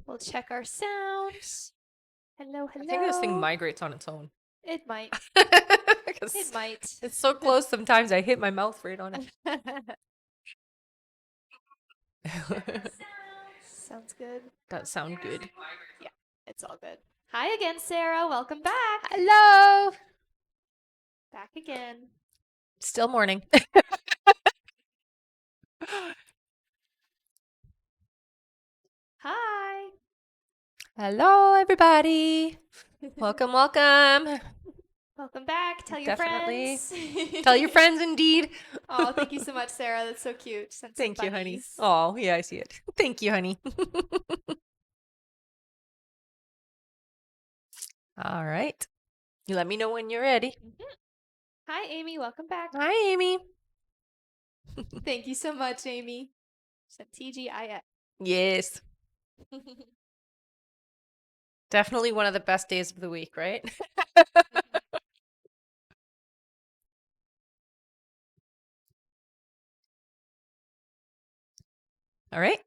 We'll check our sounds. Hello, hello. I think this thing migrates on its own. It might. Because It might. it's so close sometimes I hit my mouth right on it. Sounds good. That sound good. Yeah, it's all good. Hi again, Sarah. Welcome back. Hello. Back again. Still morning. Hi. Hello, everybody. Welcome, welcome. Welcome back. Tell your Definitely. friends. Tell your friends, indeed. Oh, thank you so much, Sarah. That's so cute. Sent some Thank you, honey. bunnies. Oh, yeah, I see it. Thank you, honey. All right. You let me know when you're ready. Hi, Amy. Welcome back. Hi, Amy. Thank you so much, Amy. Sent TGIF. Yes. Definitely one of the best days of the week, right? All right.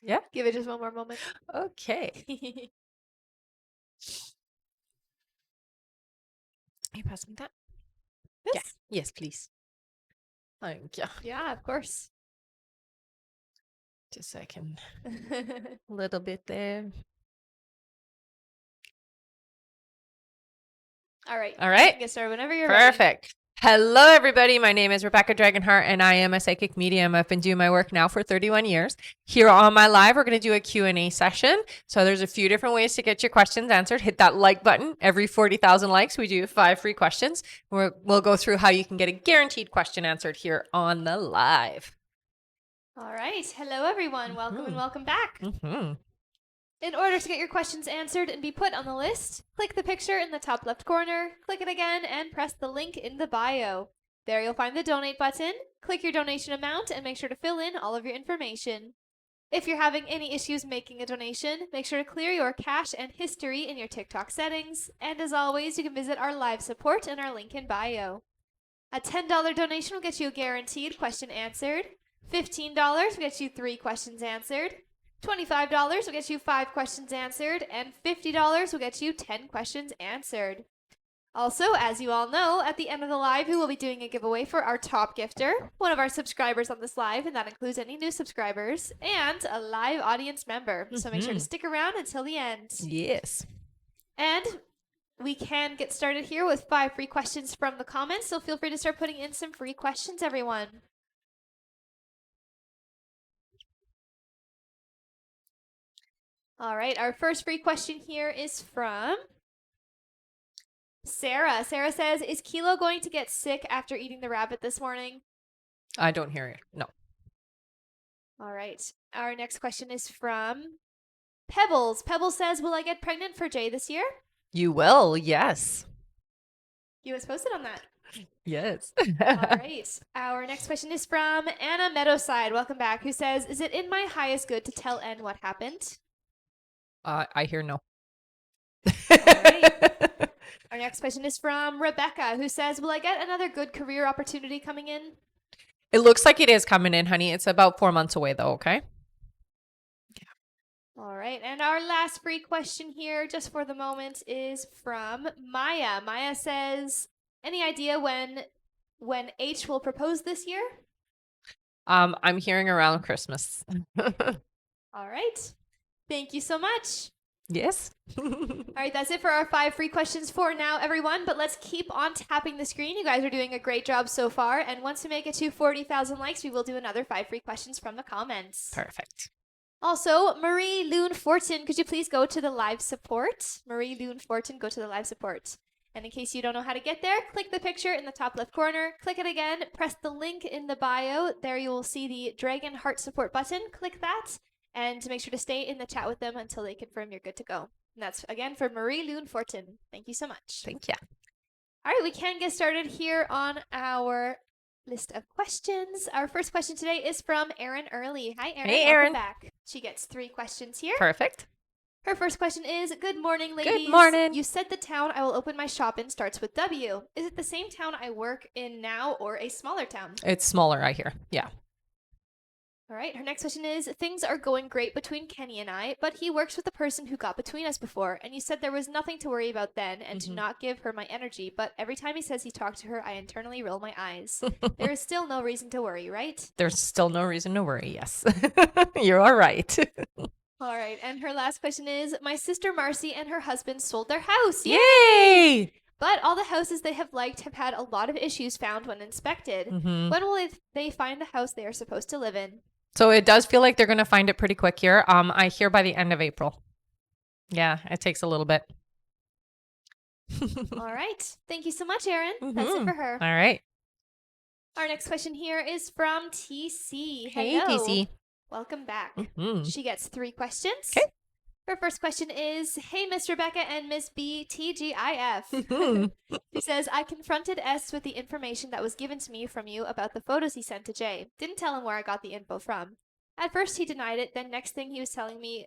Yeah. Give it just one more moment. Okay. Are you passing that? Yes. Yeah. Yes, please. Thank you. Yeah, of course. Just a second. A little bit there. All right. All right. Get started whenever you're ready. Perfect. Hello, everybody. My name is Rebecca Dragonheart, and I am a psychic medium. I've been doing my work now for 31 years. Here on my live, we're going to do a Q&A session. So there's a few different ways to get your questions answered. Hit that like button. Every 40,000 likes, we do 5 free questions. We'll go through how you can get a guaranteed question answered here on the live. All right. Hello, everyone. Welcome and welcome back. In order to get your questions answered and be put on the list, click the picture in the top left corner, click it again, and press the link in the bio. There you'll find the donate button. Click your donation amount and make sure to fill in all of your information. If you're having any issues making a donation, make sure to clear your cache and history in your TikTok settings. And as always, you can visit our live support in our link in bio. A $10 donation will get you a guaranteed question answered. $15 will get you 3 questions answered. $25 will get you 5 questions answered, and $50 will get you 10 questions answered. Also, as you all know, at the end of the live, we will be doing a giveaway for our top gifter, one of our subscribers on this live, and that includes any new subscribers, and a live audience member. So make sure to stick around until the end. Yes. And we can get started here with 5 free questions from the comments, so feel free to start putting in some free questions, everyone. All right, our first free question here is from Sarah. Sarah says, is Kilo going to get sick after eating the rabbit this morning? I don't hear it. No. All right. Our next question is from Pebbles. Pebbles says, will I get pregnant for Jay this year? You will, yes. You was posted on that. Yes. All right. Our next question is from Anna Meadowside. Welcome back. Who says, is it in my highest good to tell N what happened? I hear no. All right. Our next question is from Rebecca, who says, will I get another good career opportunity coming in? It looks like it is coming in, honey. It's about 4 months away, though, okay? All right. And our last free question here, just for the moment, is from Maya. Maya says, any idea when H will propose this year? I'm hearing around Christmas. All right. Thank you so much. Yes. All right, that's it for our 5 free questions for now, everyone. But let's keep on tapping the screen. You guys are doing a great job so far. And once we make it to 40,000 likes, we will do another 5 free questions from the comments. Perfect. Also, Marie Loon Fortin, could you please go to the live support? Marie Loon Fortin, go to the live support. And in case you don't know how to get there, click the picture in the top left corner, click it again, press the link in the bio. There you will see the Dragonheart support button. Click that, and make sure to stay in the chat with them until they confirm you're good to go. And that's, again, for Marie Loon Fortin. Thank you so much. Thank you. All right, we can get started here on our list of questions. Our first question today is from Erin Early. Hi, Erin. Hey, Erin. Welcome back. She gets 3 questions here. Perfect. Her first question is, good morning, ladies. Good morning. You said the town I will open my shop in starts with W. Is it the same town I work in now or a smaller town? It's smaller, I hear. Yeah. All right. Her next question is, things are going great between Kenny and I, but he works with the person who got between us before, and you said there was nothing to worry about then and to not give her my energy, but every time he says he talked to her, I internally roll my eyes. There is still no reason to worry, right? There's still no reason to worry. Yes. You are right. All right. And her last question is, my sister Marcy and her husband sold their house. Yay! But all the houses they have liked have had a lot of issues found when inspected. When will they find the house they are supposed to live in? So it does feel like they're going to find it pretty quick here. I hear by the end of April. Yeah, it takes a little bit. All right. Thank you so much, Erin. That's it for her. All right. Our next question here is from TC. Hey, Hello. TC. Welcome back. She gets 3 questions. Okay. Her first question is, hey, Miss Rebecca and Miss B, TGIF. She says, I confronted S with the information that was given to me from you about the photos he sent to Jay. Didn't tell him where I got the info from. At first, he denied it. Then next thing he was telling me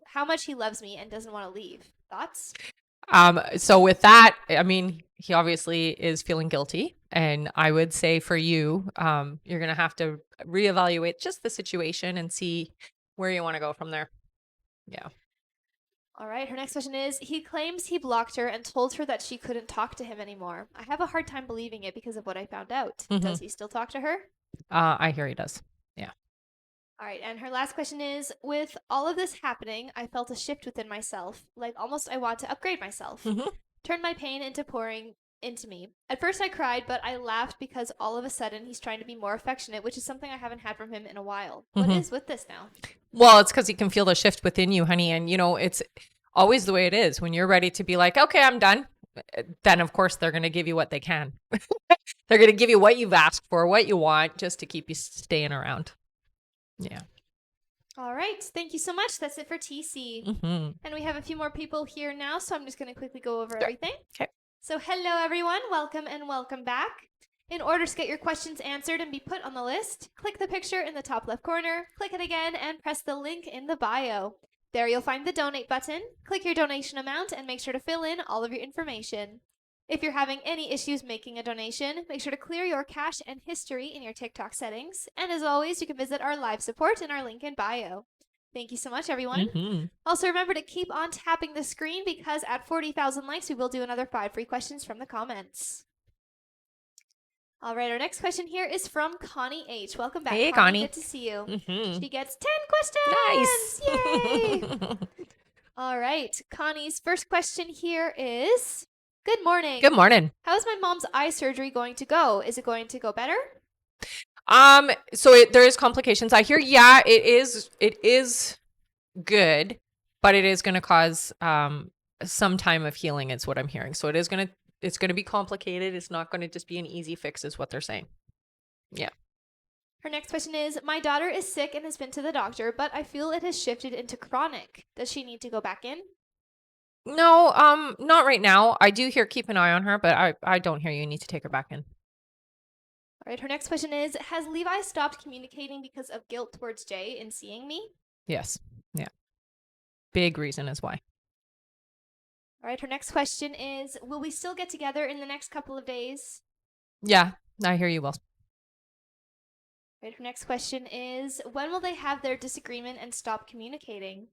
how much he loves me and doesn't want to leave. Thoughts? So with that, I mean, he obviously is feeling guilty. And I would say for you, you're going to have to reevaluate just the situation and see where you want to go from there. Yeah. All right. Her next question is, he claims he blocked her and told her that she couldn't talk to him anymore. I have a hard time believing it because of what I found out. Does he still talk to her? I hear he does. Yeah. All right. And her last question is, with all of this happening, I felt a shift within myself. Like almost I want to upgrade myself. Turn my pain into pouring into me. At first I cried, but I laughed because all of a sudden he's trying to be more affectionate, which is something I haven't had from him in a while. What is with this now? Well, it's because he can feel the shift within you, honey. And, it's always the way it is. When you're ready to be like, okay, I'm done, then, of course, they're going to give you what they can. They're going to give you what you've asked for, what you want, just to keep you staying around. Yeah. All right. Thank you so much. That's it for TC. And we have a few more people here now, so I'm just going to quickly go over everything. Okay. So hello, everyone. Welcome and welcome back. In order to get your questions answered and be put on the list, click the picture in the top left corner, click it again, and press the link in the bio. There you'll find the donate button. Click your donation amount and make sure to fill in all of your information. If you're having any issues making a donation, make sure to clear your cache and history in your TikTok settings. And as always, you can visit our live support in our link in bio. Thank you so much, everyone. Also, remember to keep on tapping the screen because at 40,000 likes, we will do another 5 free questions from the comments. All right, our next question here is from Connie H. Welcome back, Hey, Connie. Good to see you. She gets 10 questions. Nice. Yay. All right, Connie's first question here is, good morning. Good morning. How's my mom's eye surgery going to go? Is it going to go better? So there is complications. I hear, yeah, it is good, but it is going to cause some time of healing is what I'm hearing. So it's going to be complicated. It's not going to just be an easy fix is what they're saying. Yeah. Her next question is, my daughter is sick and has been to the doctor, but I feel it has shifted into chronic. Does she need to go back in? No, not right now. I do hear keep an eye on her, but I don't hear you need to take her back in. All right, her next question is, has Levi stopped communicating because of guilt towards Jay in seeing me? Yes. Yeah. Big reason is why. All right, her next question is, will we still get together in the next couple of days? Yeah, I hear you will. All right, her next question is, when will they have their disagreement and stop communicating?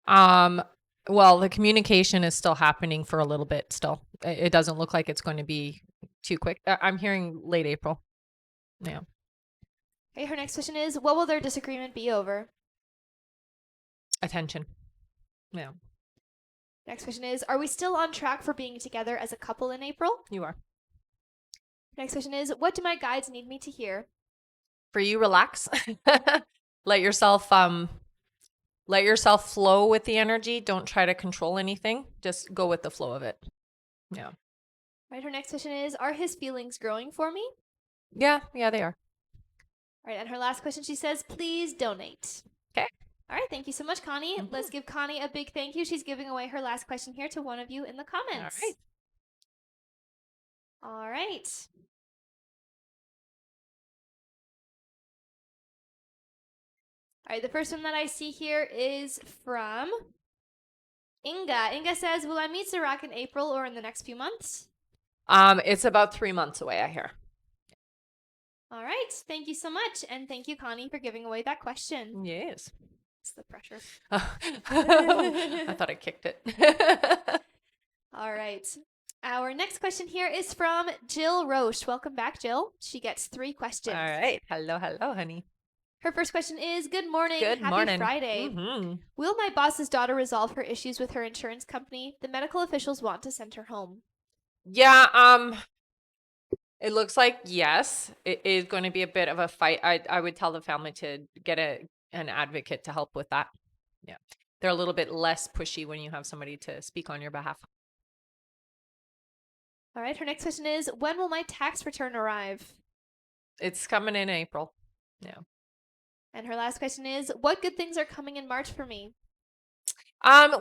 Well, the communication is still happening for a little bit still. It doesn't look like it's going to be too quick. I'm hearing late April. Yeah. Okay, her next question is, what will their disagreement be over? Attention. Yeah. Next question is, are we still on track for being together as a couple in April? You are. Next question is, what do my guides need me to hear? For you, relax. Let yourself flow with the energy. Don't try to control anything. Just go with the flow of it. Yeah. Right, her next question is, are his feelings growing for me? Yeah, they are. All right, and her last question, she says, please donate. Okay. All right, thank you so much, Connie. Let's give Connie a big thank you. She's giving away her last question here to one of you in the comments. All right. All right. All right, the first one that I see here is from Inga. Inga says, will I meet Zarak in April or in the next few months? It's about 3 months away, I hear. All right, thank you so much. And thank you, Connie, for giving away that question. Yes. It's the pressure. I thought I kicked it. All right. Our next question here is from Jill Roche. Welcome back, Jill. She gets 3 questions. All right. Hello, honey. Her first question is, good morning. Good Happy morning. Friday. Mm-hmm. Will my boss's daughter resolve her issues with her insurance company? The medical officials want to send her home. Yeah, it looks like yes, it is going to be a bit of a fight. I would tell the family to get an advocate to help with that. Yeah. They're a little bit less pushy when you have somebody to speak on your behalf. All right, her next question is, when will my tax return arrive? It's coming in April. Yeah. And her last question is, what good things are coming in March for me?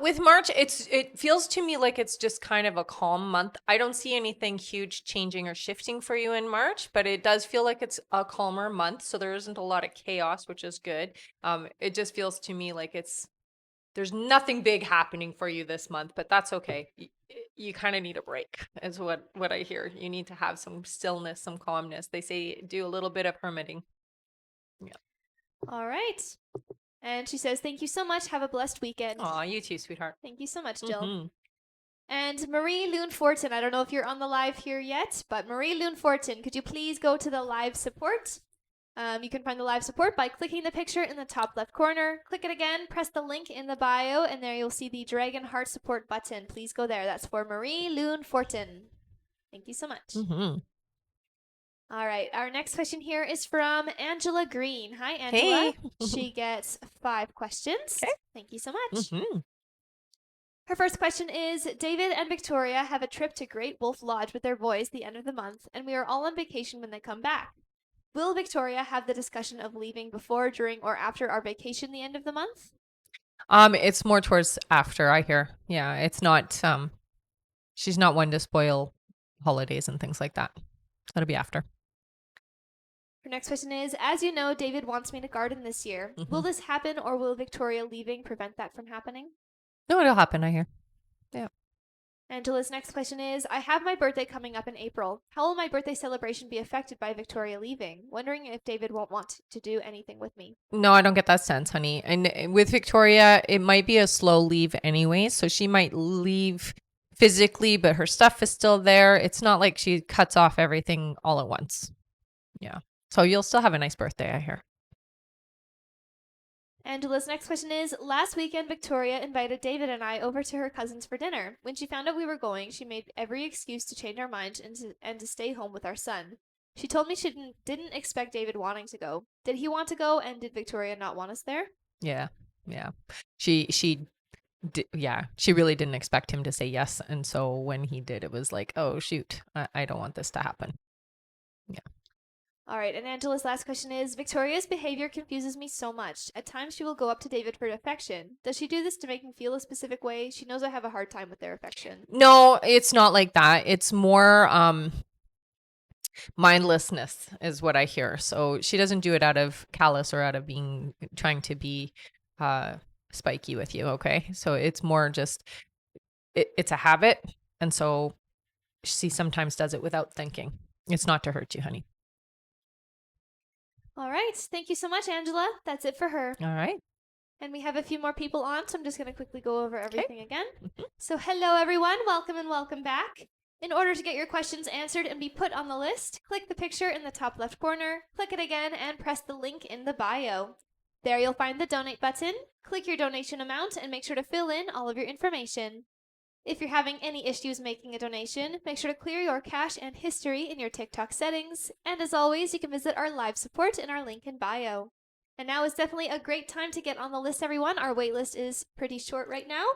With March, it feels to me like it's just kind of a calm month. I don't see anything huge changing or shifting for you in March, but it does feel like it's a calmer month, so there isn't a lot of chaos, which is good. It just feels to me like there's nothing big happening for you this month, but that's okay. You kind of need a break, is what I hear. You need to have some stillness, some calmness. They say do a little bit of hermiting. Yeah. All right. And she says, thank you so much. Have a blessed weekend. Aw, you too, sweetheart. Thank you so much, Jill. Mm-hmm. And Marie Loon Fortin, I don't know if you're on the live here yet, but Marie Loon Fortin, could you please go to the live support? You can find the live support by clicking the picture in the top left corner. Click it again, press the link in the bio, and there you'll see the Dragonheart support button. Please go there. That's for Marie Loon Fortin. Thank you so much. Mm-hmm. All right, our next question here is from Angela Green. Hi, Angela. Hey. She gets 5 questions. Okay. Thank you so much. Mm-hmm. Her first question is, David and Victoria have a trip to Great Wolf Lodge with their boys the end of the month, and we are all on vacation when they come back. Will Victoria have the discussion of leaving before, during, or after our vacation the end of the month? It's more towards after, I hear. Yeah, it's not she's not one to spoil holidays and things like that. That'll be after. Her next question is, as you know, David wants me to garden this year. Mhm. Will this happen, or will Victoria leaving prevent that from happening? No, it'll happen, I hear. Yeah. Angela's next question is, I have my birthday coming up in April. How will my birthday celebration be affected by Victoria leaving? Wondering if David won't want to do anything with me. No, I don't get that sense, honey. And with Victoria, it might be a slow leave anyway. So she might leave physically, but her stuff is still there. It's not like she cuts off everything all at once. Yeah. So you'll still have a nice birthday, I hear. Angela's next question is, last weekend Victoria invited David and I over to her cousin's for dinner. When she found out we were going, she made every excuse to change our mind and to stay home with our son. She told me she didn't expect David wanting to go. Did he want to go, and did Victoria not want us there? Yeah. Yeah. She really didn't expect him to say yes. And so when he did, it was like, oh, shoot, I don't want this to happen. Yeah. All right, and Angela's last question is, Victoria's behavior confuses me so much. At times she will go up to David for affection. Does she do this to make him feel a specific way? She knows I have a hard time with their affection. No, it's not like that. It's more mindlessness is what I hear. So she doesn't do it out of callous or out of trying to be spiky with you, okay? So it's more just it's a habit, and so she sometimes does it without thinking. It's not to hurt you, honey. All right. Thank you so much, Angela. That's it for her. All right. And we have a few more people on, so I'm just going to quickly go over everything again. So hello, everyone. Welcome and welcome back. In order to get your questions answered and be put on the list, click the picture in the top left corner, click it again, and press the link in the bio. There you'll find the donate button. Click your donation amount and make sure to fill in all of your information. If you're having any issues making a donation, make sure to clear your cache and history in your TikTok settings. And as always, you can visit our live support in our link in bio. And now is definitely a great time to get on the list, everyone. Our wait list is pretty short right now.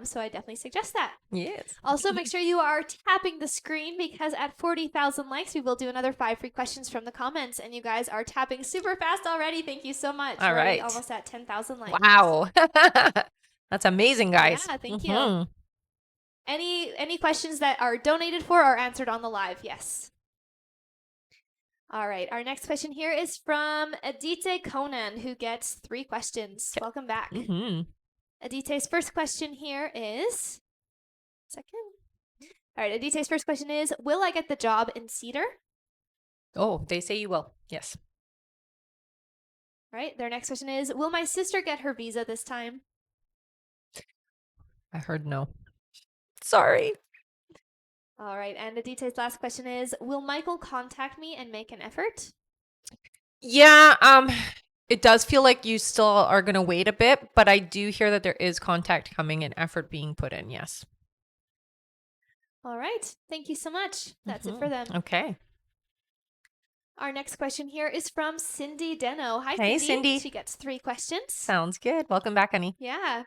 So I definitely suggest that. Yes. Also, make sure you are tapping the screen, because at 40,000 likes, we will do another 5 free questions from the comments. And you guys are tapping super fast already. Thank you so much. All right. We're almost at 10,000 likes. Wow. That's amazing, guys. Yeah, thank you. Any questions that are donated for are answered on the live? Yes. All right. Our next question here is from Adite Conan, who gets 3 questions. Okay. Welcome back. Mm-hmm. Adite's first question here is. Second. All right. Adite's first question is: will I get the job in Cedar? Oh, they say you will. Yes. All right. Their next question is: will my sister get her visa this time? I heard no. Sorry. All right. And Adite's last question is: will Michael contact me and make an effort? Yeah, it does feel like you still are going to wait a bit, but I do hear that there is contact coming and effort being put in. Yes. All right. Thank you so much. That's it for them. Okay. Our next question here is from Cindy Deno. Hi, Hey, Cindy. Cindy. She gets 3 questions. Sounds good. Welcome back, honey. Yeah.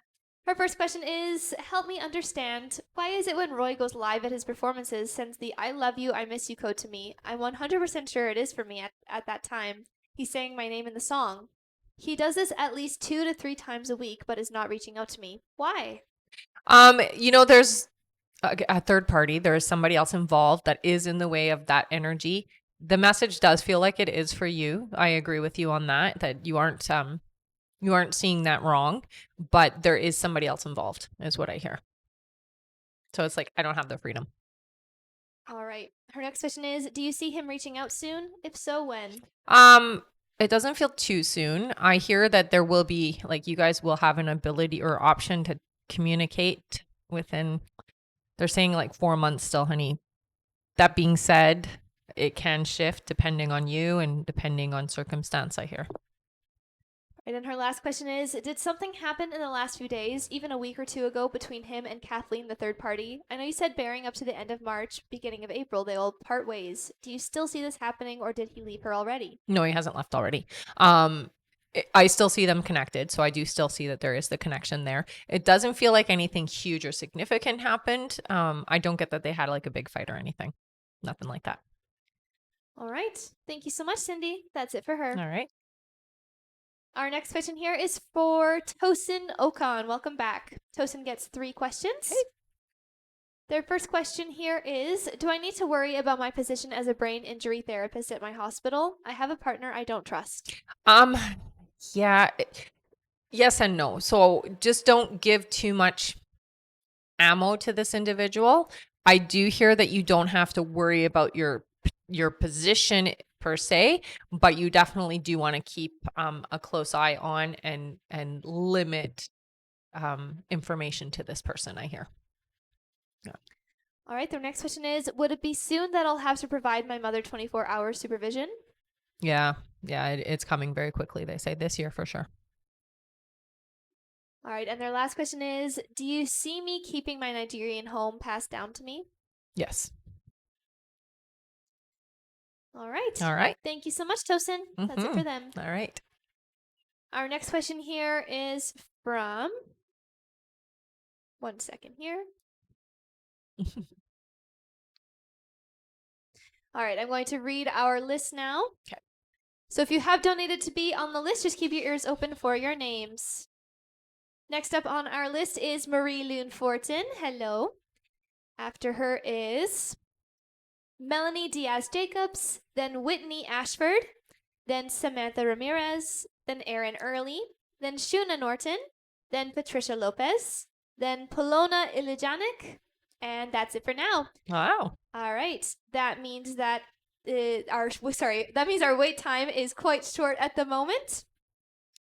Her first question is: help me understand, why is it when Roy goes live at his performances, sends the I love you, I miss you code to me? I'm 100% sure it is for me at that time. He's saying my name in the song. He does this at least 2 to 3 times a week, but is not reaching out to me. Why? There's a third party. There is somebody else involved that is in the way of that energy. The message does feel like it is for you. I agree with you on that you aren't seeing that wrong, but there is somebody else involved, is what I hear. So it's like, I don't have the freedom. All right. Her next question is: do you see him reaching out soon? If so, when? It doesn't feel too soon. I hear that there will be, like, you guys will have an ability or option to communicate within, they're saying like 4 months still, honey. That being said, it can shift depending on you and depending on circumstance, I hear. And then her last question is: did something happen in the last few days, even a week or 2 ago, between him and Kathleen, the third party? I know you said bearing up to the end of March, beginning of April, they will part ways. Do you still see this happening, or did he leave her already? No, he hasn't left already. I still see them connected, so I do still see that there is the connection there. It doesn't feel like anything huge or significant happened. I don't get that they had like a big fight or anything. Nothing like that. All right. Thank you so much, Cindy. That's it for her. All right. Our next question here is for Tosin Okan. Welcome back. Tosin gets 3 questions. Hey. Their first question here is: do I need to worry about my position as a brain injury therapist at my hospital? I have a partner I don't trust. Yeah. Yes and no. So just don't give too much ammo to this individual. I do hear that you don't have to worry about your position per se, but you definitely do want to keep a close eye on and limit information to this person, I hear. Yeah. All right, their next question is: would it be soon that I'll have to provide my mother 24-hour supervision? Yeah, it's coming very quickly. They say this year for sure. All right, and their last question is: do you see me keeping my Nigerian home passed down to me? Yes. All right. All right. Thank you so much, Tosin. That's it for them. All right. Our next question here is from. One second here. All right, I'm going to read our list now. Okay. So if you have donated to be on the list, just keep your ears open for your names. Next up on our list is Marie Lune Fortin. Hello. After her is Melanie Diaz Jacobs, then Whitney Ashford, then Samantha Ramirez, then Erin Early, then Shuna Norton, then Patricia Lopez, then Polona Ilijanik, and that's it for now. Wow. All right. That means that our wait time is quite short at the moment.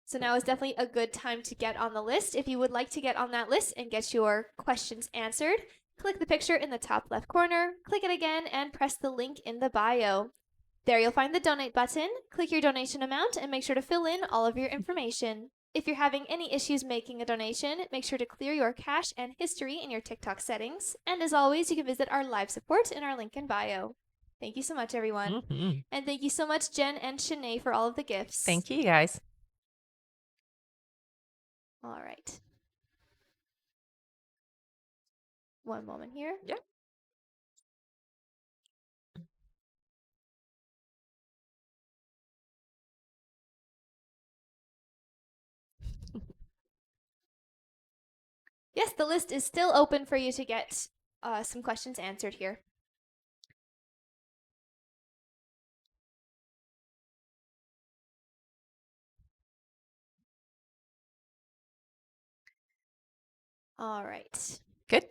So now is definitely a good time to get on the list. If you would like to get on that list and get your questions answered, click the picture in the top left corner, click it again, and press the link in the bio. There you'll find the donate button. Click your donation amount and make sure to fill in all of your information. If you're having any issues making a donation, make sure to clear your cache and history in your TikTok settings. And as always, you can visit our live support in our link in bio. Thank you so much, everyone. Mm-hmm. And thank you so much, Jen and Shanae, for all of the gifts. Thank you, guys. All right. One moment here. Yeah. Yes, the list is still open for you to get some questions answered here. All right. Good.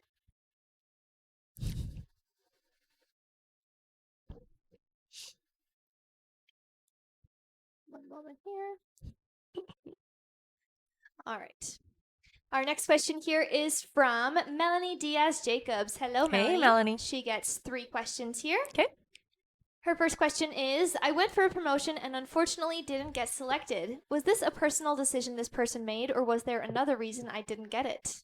One moment here. All right. Our next question here is from Melanie Diaz Jacobs. Hello, Hey, Melanie. Melanie. She gets 3 questions here. Okay. Her first question is, I went for a promotion and unfortunately didn't get selected. Was this a personal decision this person made, or was there another reason I didn't get it?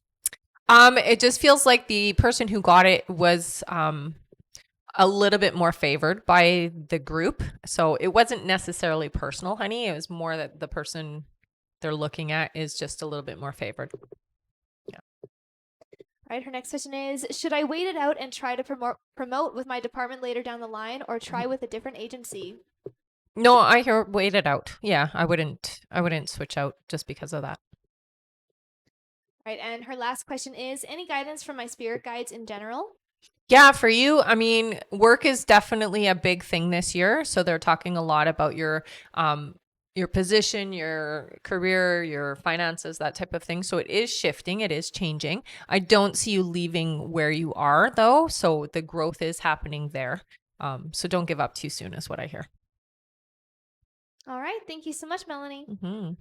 It just feels like the person who got it was a little bit more favored by the group. So it wasn't necessarily personal, honey. It was more that the person they're looking at is just a little bit more favored. Yeah. All right, her next question is, should I wait it out and try to promote with my department later down the line, or try with a different agency? No, I hear wait it out. Yeah, I wouldn't switch out just because of that. All right, and her last question is, any guidance from my spirit guides in general? Yeah, for you, I mean, work is definitely a big thing this year. So they're talking a lot about your position, your career, your finances, that type of thing. So it is shifting, it is changing. I don't see you leaving where you are though. So the growth is happening there. So don't give up too soon is what I hear. All right, thank you so much, Melanie. Mm-hmm.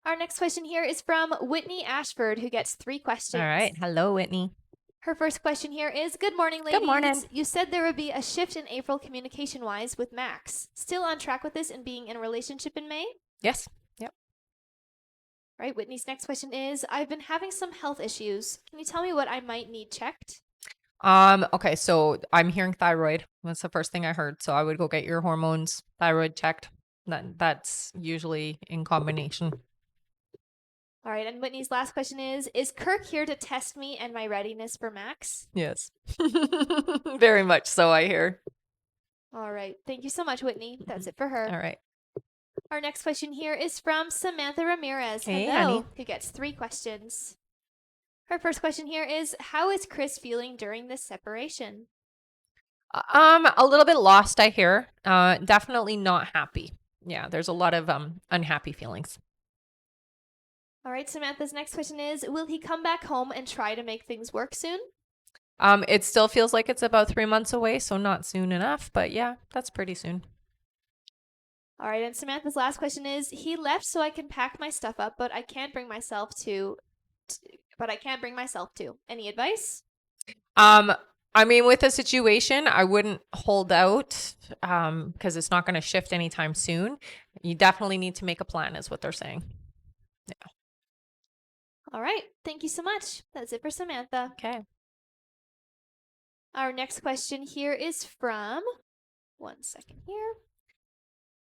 Our next question here is from Whitney Ashford, who gets 3 questions. All right. Hello, Whitney. Her first question here is, good morning, ladies. Good morning. You said there would be a shift in April communication-wise with Max. Still on track with this and being in a relationship in May? Yes. Yep. All right, Whitney's next question is, I've been having some health issues. Can you tell me what I might need checked? Okay, so I'm hearing thyroid. That's the first thing I heard. So I would go get your hormones, thyroid checked. That's usually in combination. All right, and Whitney's last question is Kirk here to test me and my readiness for Max? Yes. Very much so, I hear. All right, thank you so much, Whitney. That's it for her. All right. Our next question here is from Samantha Ramirez. Hey, Hello, honey. who gets 3 questions. Her first question here is, how is Chris feeling during this separation? A little bit lost, I hear. Definitely not happy. Yeah, there's a lot of unhappy feelings. All right, Samantha's next question is, will he come back home and try to make things work soon? It still feels like it's about 3 months away, so not soon enough, but yeah, that's pretty soon. All right, and Samantha's last question is, he left so I can pack my stuff up, but I can't bring myself to. Any advice? I mean, with the situation, I wouldn't hold out because it's not going to shift anytime soon. You definitely need to make a plan, is what they're saying. Yeah. All right. Thank you so much. That's it for Samantha. Okay. Our next question here is from, one second here,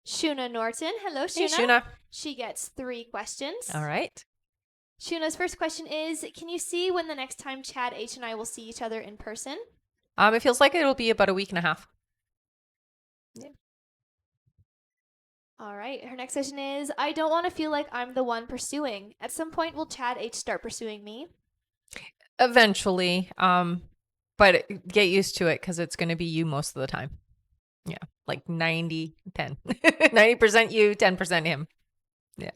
Shuna Norton. Hello, Shuna. Hey, Shuna. She gets 3 questions. All right. Shuna's first question is, can you see when the next time Chad H and I will see each other in person? It feels like it'll be about a week and a half. Yeah. All right. Her next question is, I don't want to feel like I'm the one pursuing. At some point, will Chad H start pursuing me? Eventually. But get used to it because it's going to be you most of the time. Yeah. Like 90, 10. 90% you, 10% him. Yeah.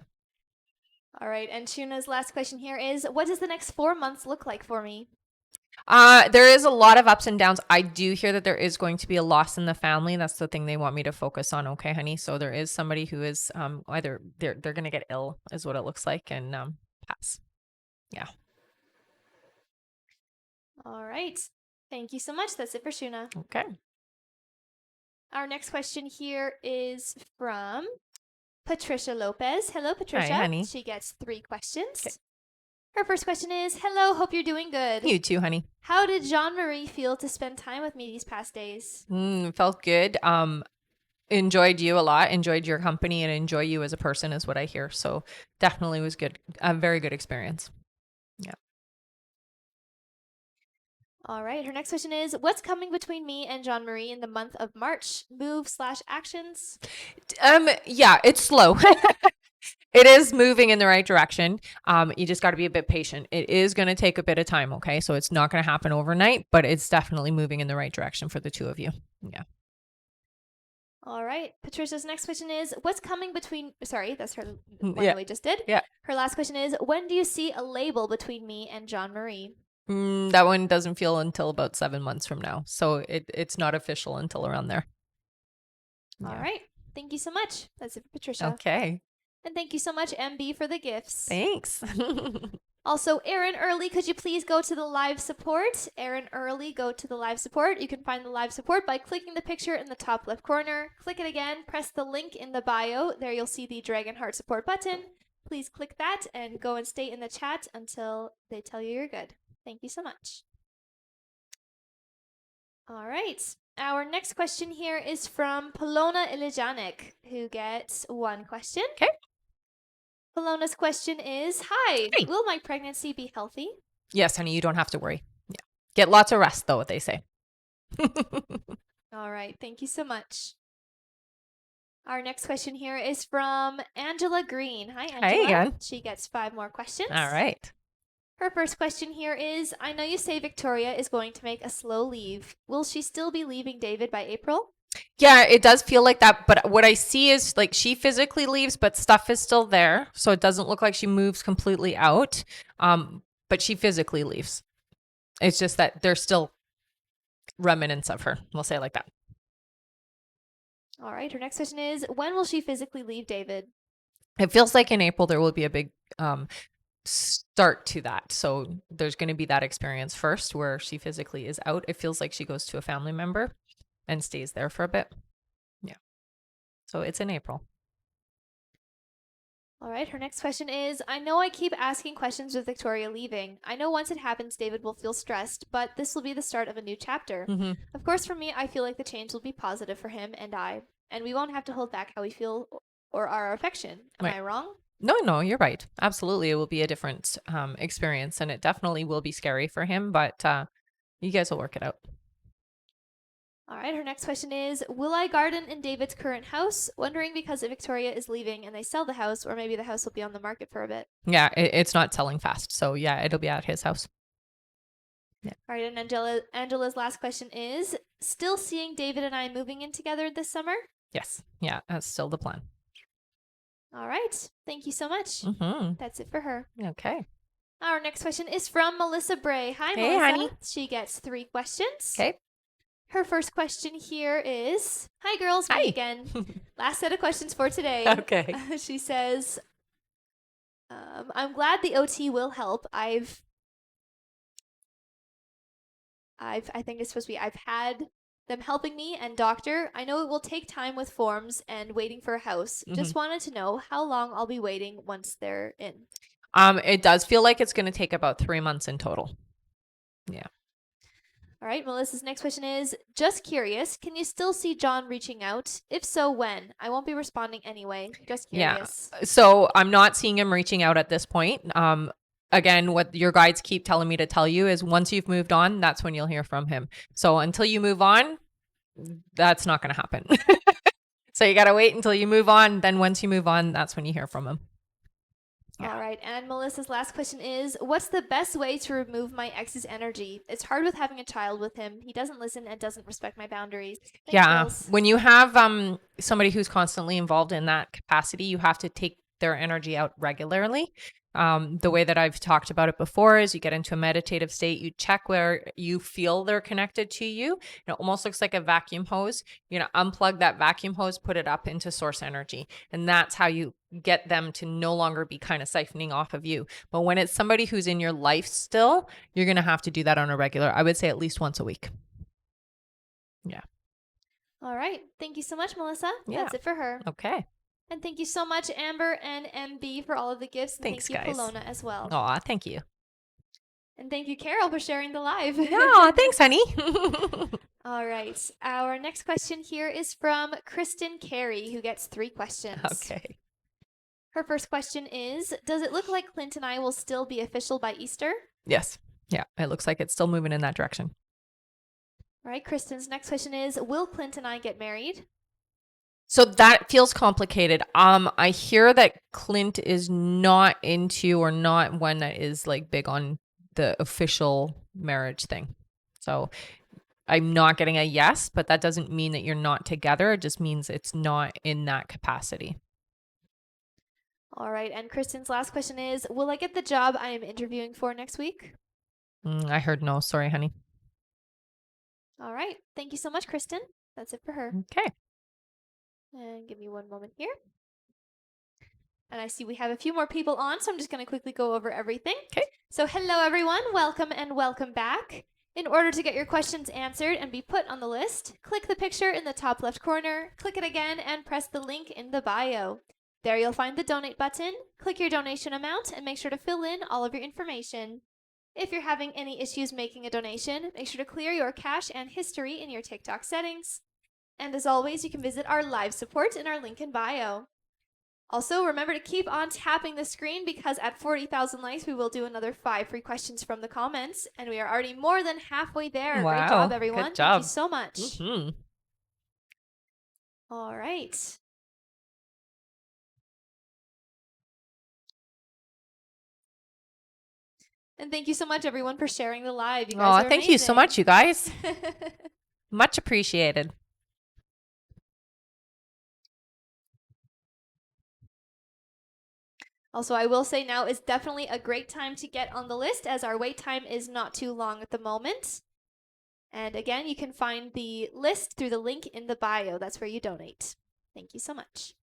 All right. And Shuna's last question here is, what does the next 4 months look like for me? There is a lot of ups and downs. I do hear that there is going to be a loss in the family. That's the thing they want me to focus on. Okay, honey. So there is somebody who is either they're going to get ill is what it looks like and pass. Yeah. All right. Thank you so much. That's it for Shuna. Okay. Our next question here is from Patricia Lopez. Hello, Patricia. Hi, honey. She gets 3 questions. Okay. Her first question is, hello, hope you're doing good. You too, honey. How did Jean-Marie feel to spend time with me these past days? Felt good. Enjoyed you a lot, enjoyed your company, and enjoy you as a person is what I hear. So definitely was good. A very good experience. Yeah. All right. Her next question is, what's coming between me and Jean-Marie in the month of March? Move/actions? Yeah, it's slow. It is moving in the right direction. You just got to be a bit patient. It is going to take a bit of time. Okay. So it's not going to happen overnight, but it's definitely moving in the right direction for the two of you. Yeah. All right. Patricia's next question is, what's coming between... Sorry, that's her one Yeah. that we just did. Yeah. Her last question is, when do you see a label between me and John Marie? That one doesn't feel until about 7 months from now. So it's not official until around there. All Yeah. right. Thank you so much. That's it for Patricia. Okay. And thank you so much, MB, for the gifts. Thanks. Also, Aaron Early, could you please go to the live support? Aaron Early, go to the live support. You can find the live support by clicking the picture in the top left corner. Click it again, press the link in the bio. There you'll see the Dragonheart support button. Please click that and go and stay in the chat until they tell you you're good. Thank you so much. All right. Our next question here is from Polona Ilijanek, who gets one question. Okay. Polona's question is, Hi, Hey. will my pregnancy be healthy? Yes, honey, you don't have to worry. Yeah. Get lots of rest, though, what they say. All right. Thank you so much. Our next question here is from Angela Green. Hi, Angela. Hey again. She gets 5 more questions. All right. Her first question here is, I know you say Victoria is going to make a slow leave. Will she still be leaving David by April? Yeah, it does feel like that. But what I see is like she physically leaves, but stuff is still there. So it doesn't look like she moves completely out. But she physically leaves. It's just that there's still remnants of her. We'll say it like that. All right. Her next question is, when will she physically leave David? It feels like in April there will be a big start to that. So there's going to be that experience first where she physically is out. It feels like she goes to a family member and stays there for a bit. Yeah. So it's in April. All right. Her next question is, I know I keep asking questions with Victoria leaving. I know once it happens, David will feel stressed, but this will be the start of a new chapter. Mm-hmm. Of course, for me, I feel like the change will be positive for him and I, and we won't have to hold back how we feel or our affection. Am Right. I wrong? No, you're right. Absolutely. It will be a different experience and it definitely will be scary for him, but you guys will work it out. All right. Her next question is, will I garden in David's current house? Wondering because if Victoria is leaving and they sell the house, or maybe the house will be on the market for a bit. Yeah, it's not selling fast. So yeah, it'll be at his house. Yeah. All right. And Angela's last question is, still seeing David and I moving in together this summer? Yes. Yeah, that's still the plan. All right. Thank you so much. Mm-hmm. That's it for her. Okay. Our next question is from Melissa Bray. Hi, Hey, Melissa. honey. She gets 3 questions. Okay. Her first question here is, hi, girls. Hi. Me again. Last set of questions for today. Okay. She says, I'm glad the OT will help. I think it's supposed to be, I've had them helping me and doctor. I know it will take time with forms and waiting for a house. Just wanted to know how long I'll be waiting once they're in. It does feel like it's going to take about 3 months in total. Yeah. All right, Melissa's next question is, just curious, can you still see John reaching out? If so, when? I won't be responding anyway. Just curious. Yeah. So I'm not seeing him reaching out at this point. Again, what your guides keep telling me to tell you is once you've moved on, that's when you'll hear from him. So until you move on, that's not going to happen. So you got to wait until you move on. Then once you move on, that's when you hear from him. Yeah. All right. And Melissa's last question is, what's the best way to remove my ex's energy? It's hard with having a child with him. He doesn't listen and doesn't respect my boundaries. Thanks, Yeah. girls. When you have somebody who's constantly involved in that capacity, you have to take their energy out regularly. The way that I've talked about it before is you get into a meditative state, you check where you feel they're connected to you. It almost looks like a vacuum hose. Unplug that vacuum hose, put it up into source energy. And that's how you get them to no longer be kind of siphoning off of you. But when it's somebody who's in your life still, you're going to have to do that on a regular, I would say at least once a week. Yeah. All right. Thank you so much, Melissa. Yeah. That's it for her. Okay. And thank you so much, Amber and MB, for all of the gifts. And Thanks, thank you, guys. Polona, as well. Aw, thank you. And thank you, Carol, for sharing the live. No, thanks, honey. All right. Our next question here is from Kristen Carey, who gets 3 questions. Okay. Her first question is, does it look like Clint and I will still be official by Easter? Yes. Yeah, it looks like it's still moving in that direction. All right. Kristen's next question is, will Clint and I get married? So that feels complicated. I hear that Clint is not into or not one that is like big on the official marriage thing. So I'm not getting a yes, but that doesn't mean that you're not together. It just means it's not in that capacity. All right. And Kristen's last question is, will I get the job I am interviewing for next week? I heard no. Sorry, honey. All right. Thank you so much, Kristen. That's it for her. Okay. And give me one moment here. And I see we have a few more people on, so I'm just going to quickly go over everything. Okay. So hello, everyone. Welcome and welcome back. In order to get your questions answered and be put on the list, click the picture in the top left corner, click it again, and press the link in the bio. There you'll find the donate button. Click your donation amount and make sure to fill in all of your information. If you're having any issues making a donation, make sure to clear your cache and history in your TikTok settings. And as always, you can visit our live support in our link in bio. Also, remember to keep on tapping the screen because at 40,000 likes, we will do another 5 free questions from the comments. And we are already more than halfway there. Wow. Great job, everyone. Good job. Thank you so much. Mm-hmm. All right. And thank you so much, everyone, for sharing the live. You guys are Thank you so amazing. much, you guys. Much appreciated. Also, I will say now is definitely a great time to get on the list as our wait time is not too long at the moment. And again, you can find the list through the link in the bio. That's where you donate. Thank you so much.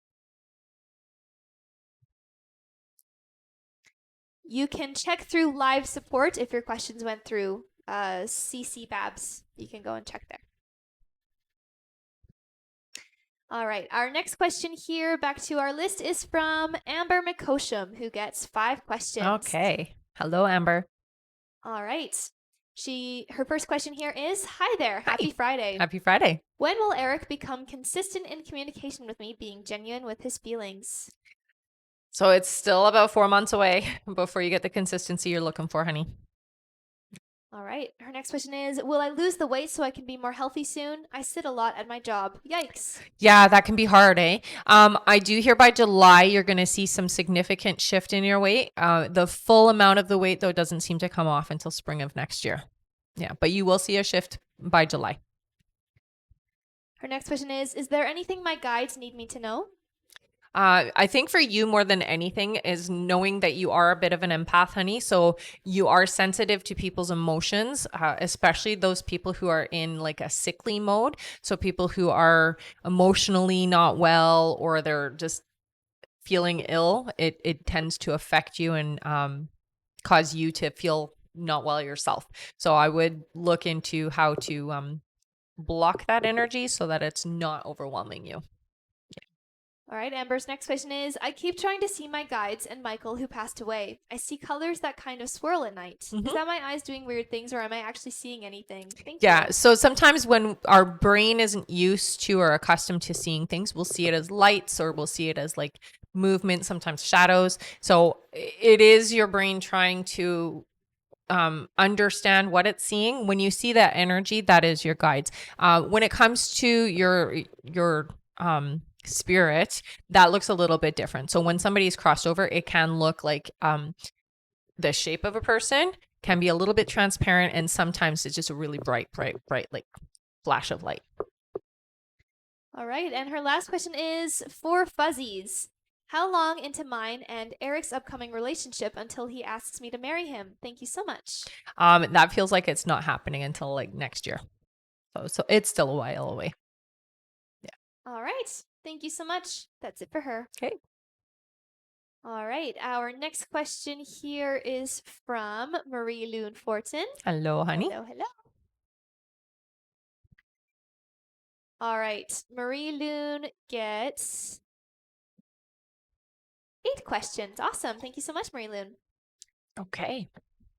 You can check through live support if your questions went through CC Babs. You can go and check there. All right, our next question here, back to our list, is from Amber McCosham, who gets 5 questions. Okay. Hello, Amber. All right. Her first question here is, hi there, happy Friday. Happy Friday. When will Eric become consistent in communication with me, being genuine with his feelings? So it's still about 4 months away before you get the consistency you're looking for, honey. All right. Her next question is, will I lose the weight so I can be more healthy soon? I sit a lot at my job. Yikes. Yeah, that can be hard, eh? I do hear by July you're going to see some significant shift in your weight. The full amount of the weight, though, doesn't seem to come off until spring of next year. Yeah, but you will see a shift by July. Her next question is there anything my guides need me to know? I think for you more than anything is knowing that you are a bit of an empath, honey. So you are sensitive to people's emotions, especially those people who are in like a sickly mode. So people who are emotionally not well or they're just feeling ill, it tends to affect you and cause you to feel not well yourself. So I would look into how to block that energy so that it's not overwhelming you. All right, Amber's next question is, I keep trying to see my guides and Michael, who passed away. I see colors that kind of swirl at night. Is that my eyes doing weird things or am I actually seeing anything? Thank you. Yeah, so sometimes when our brain isn't used to or accustomed to seeing things, we'll see it as lights or we'll see it as like movement, sometimes shadows. So it is your brain trying to understand what it's seeing. When you see that energy, that is your guides. When it comes to your spirit, that looks a little bit different. So when somebody's crossed over, it can look like the shape of a person, can be a little bit transparent, and sometimes it's just a really bright like flash of light. All right, and her last question is for Fuzzies. How long into mine and Eric's upcoming relationship until he asks me to marry him? Thank you so much. That feels like it's not happening until like next year. So it's still a while away. Yeah. All right. Thank you so much. That's it for her. Okay. All right. Our next question here is from Marie Loon Fortin. Hello, honey. Hello. All right. Marie Loon gets 8 questions. Awesome. Thank you so much, Marie Loon. Okay.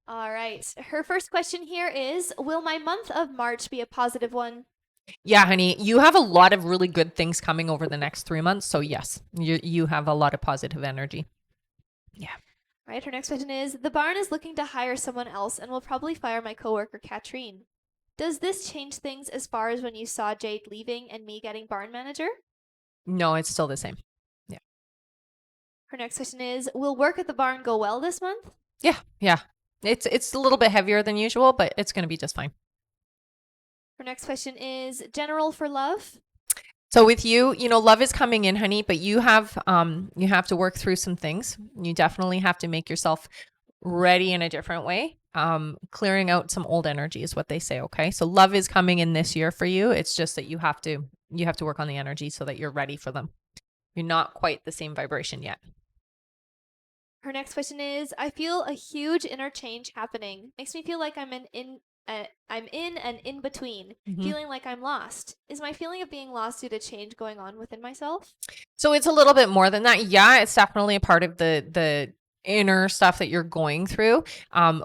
All right. Her first question here is, will my month of March be a positive one? Yeah, honey, you have a lot of really good things coming over the next 3 months. So yes, you have a lot of positive energy. Yeah. All right. Her next question is, the barn is looking to hire someone else and will probably fire my coworker, Katrine. Does this change things as far as when you saw Jade leaving and me getting barn manager? No, it's still the same. Yeah. Her next question is, will work at the barn go well this month? Yeah. It's a little bit heavier than usual, but it's going to be just fine. Our next question is general for love. So with you, love is coming in, honey, but you have to work through some things. You definitely have to make yourself ready in a different way. Clearing out some old energy is what they say, okay? So love is coming in this year for you. It's just that you have to work on the energy so that you're ready for them. You're not quite the same vibration yet. Her next question is, I feel a huge inner change happening. Makes me feel like I'm in an in-between, feeling like I'm lost. Is my feeling of being lost due to change going on within myself? So it's a little bit more than that. Yeah, it's definitely a part of the inner stuff that you're going through.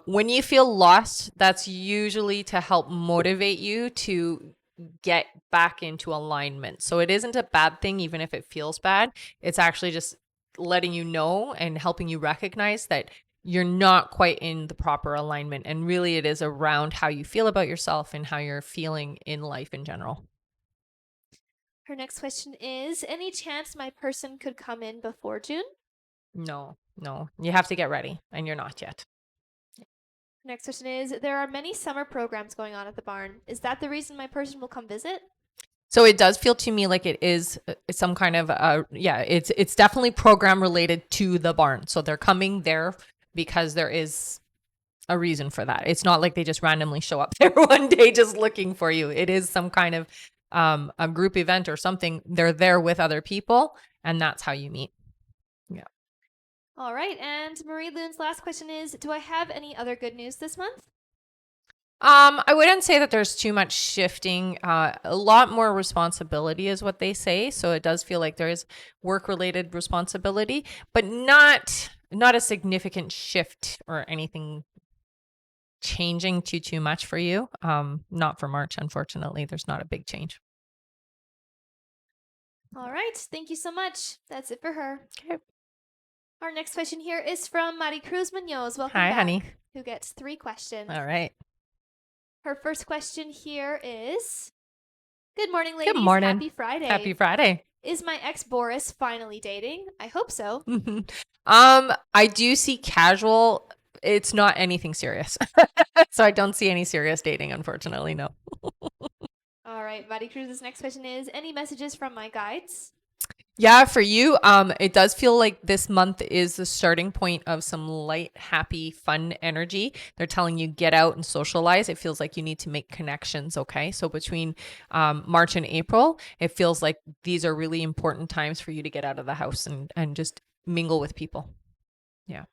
When you feel lost, that's usually to help motivate you to get back into alignment. So it isn't a bad thing, even if it feels bad. It's actually just letting you know and helping you recognize that you're not quite in the proper alignment. And really, it is around how you feel about yourself and how you're feeling in life in general. Her next question is, any chance my person could come in before June? No. You have to get ready, and you're not yet. Next question is, there are many summer programs going on at the barn. Is that the reason my person will come visit? So it does feel to me like it is some kind of it's definitely program related to the barn. So they're coming there because there is a reason for that. It's not like they just randomly show up there one day just looking for you. It is some kind of a group event or something. They're there with other people, and that's how you meet. Yeah. All right. And Marie Loon's last question is, do I have any other good news this month? I wouldn't say that there's too much shifting. A lot more responsibility is what they say. So it does feel like there is work-related responsibility, but not a significant shift or anything changing too much for you. Not for March, unfortunately. There's not a big change. All right. Thank you so much. That's it for her. Okay. Our next question here is from Mari Cruz Munoz. Welcome Hi, back, honey. Who gets 3 questions. All right. Her first question here is, good morning, ladies. Good morning. Happy Friday. Happy Friday. Is my ex Boris finally dating? I hope so. I do see casual. It's not anything serious. So I don't see any serious dating, unfortunately, no. All right, Mari Cruz's next question is, any messages from my guides? Yeah, for you, it does feel like this month is the starting point of some light, happy, fun energy. They're telling you get out and socialize. It feels like you need to make connections, okay? So between March and April, it feels like these are really important times for you to get out of the house and just mingle with people. Yeah.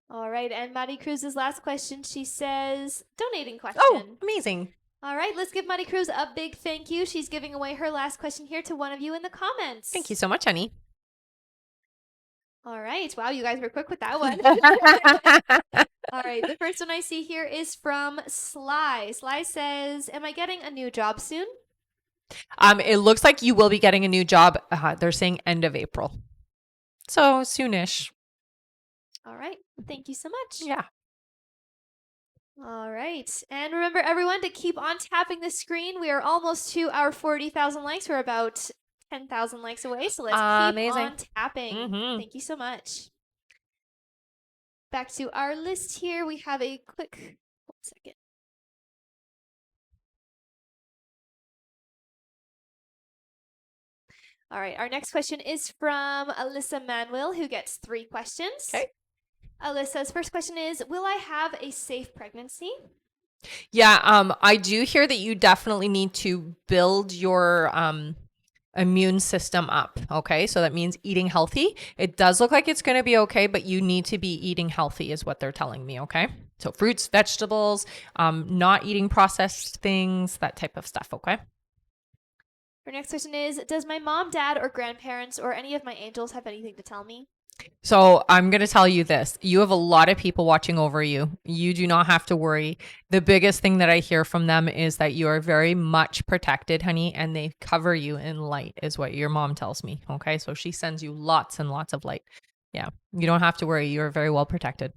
All right, and Mari Cruz's last question, she says, donating question. Oh, amazing. All right, let's give Mari Cruz a big thank you. She's giving away her last question here to one of you in the comments. Thank you so much, honey. All right. Wow, you guys were quick with that one. All right, the first one I see here is from Sly. Sly says, am I getting a new job soon? It looks like you will be getting a new job. They're saying end of April. So soonish. All right. Thank you so much. Yeah. All right. And remember, everyone, to keep on tapping the screen. We are almost to our 40,000 likes. We're about 10,000 likes away. So let's keep on tapping. Thank you so much. Back to our list here. We have a quick 1 second. All right. Our next question is from Alyssa Manuel, who gets 3 questions. Okay. Alyssa's first question is, will I have a safe pregnancy? Yeah, I do hear that you definitely need to build your immune system up, okay? So that means eating healthy. It does look like it's going to be okay, but you need to be eating healthy is what they're telling me, okay? So fruits, vegetables, not eating processed things, that type of stuff, okay? Her next question is, does my mom, dad, or grandparents or any of my angels have anything to tell me? So I'm going to tell you this. You have a lot of people watching over you. You do not have to worry. The biggest thing that I hear from them is that you are very much protected, honey, and they cover you in light is what your mom tells me. Okay. So she sends you lots and lots of light. Yeah. You don't have to worry. You're very well protected.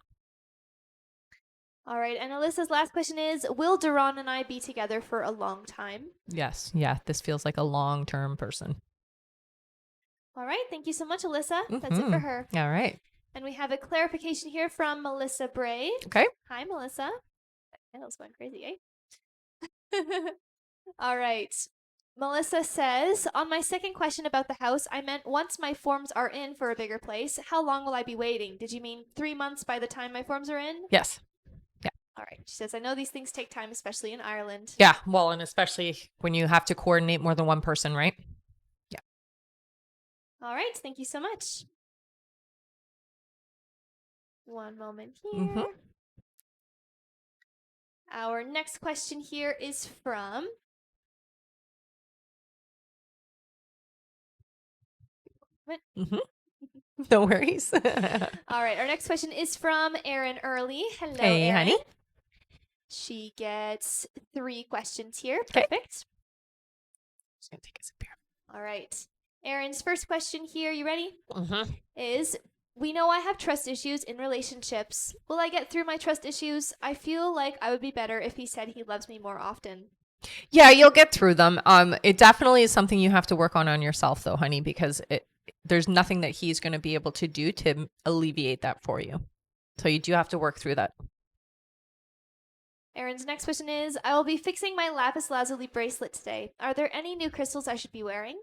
All right. And Alyssa's last question is, will Duran and I be together for a long time? Yes. Yeah. This feels like a long-term person. All right. Thank you so much, Alyssa. That's it for her. All right. And we have a clarification here from Melissa Bray. Okay. Hi, Melissa. That was going crazy, eh? All right. Melissa says, on my second question about the house, I meant once my forms are in for a bigger place, how long will I be waiting? Did you mean 3 months by the time my forms are in? Yes. All right. She says, I know these things take time, especially in Ireland. Yeah. Well, and especially when you have to coordinate more than one person, right? Yeah. All right. Thank you so much. One moment here. Mm-hmm. Our next question here is from Mm-hmm. No worries. All right. Our next question is from Erin Early. Hello, Hey, Erin. honey. She gets 3 questions here. 'Kay. Perfect. Just gonna take a sip here. All right. Erin's first question here, you ready? Mm-hmm. Is we know I have trust issues in relationships. Will I get through my trust issues? I feel like I would be better if he said he loves me more often. Yeah, you'll get through them. It definitely is something you have to work on yourself, though, honey, because there's nothing that he's going to be able to do to alleviate that for you. So you do have to work through that. Erin's next question is, I will be fixing my lapis lazuli bracelet today. Are there any new crystals I should be wearing?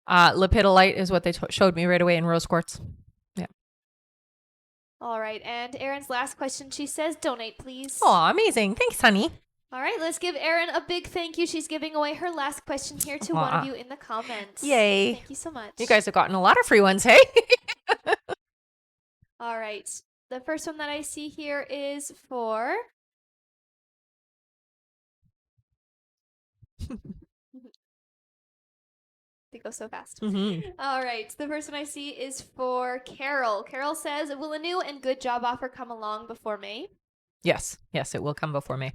Lepidolite is what they showed me right away in rose quartz. Yeah. All right. And Erin's last question, she says, donate, please. Oh, amazing. Thanks, honey. All right. Let's give Erin a big thank you. She's giving away her last question here to one of you in the comments. Yay. Thank you so much. You guys have gotten a lot of free ones, hey? All right. The first one that I see here is for... They go so fast. Mm-hmm. All right. The first one I see is for Carol. Carol says, will a new and good job offer come along before May? Yes. Yes, it will come before May.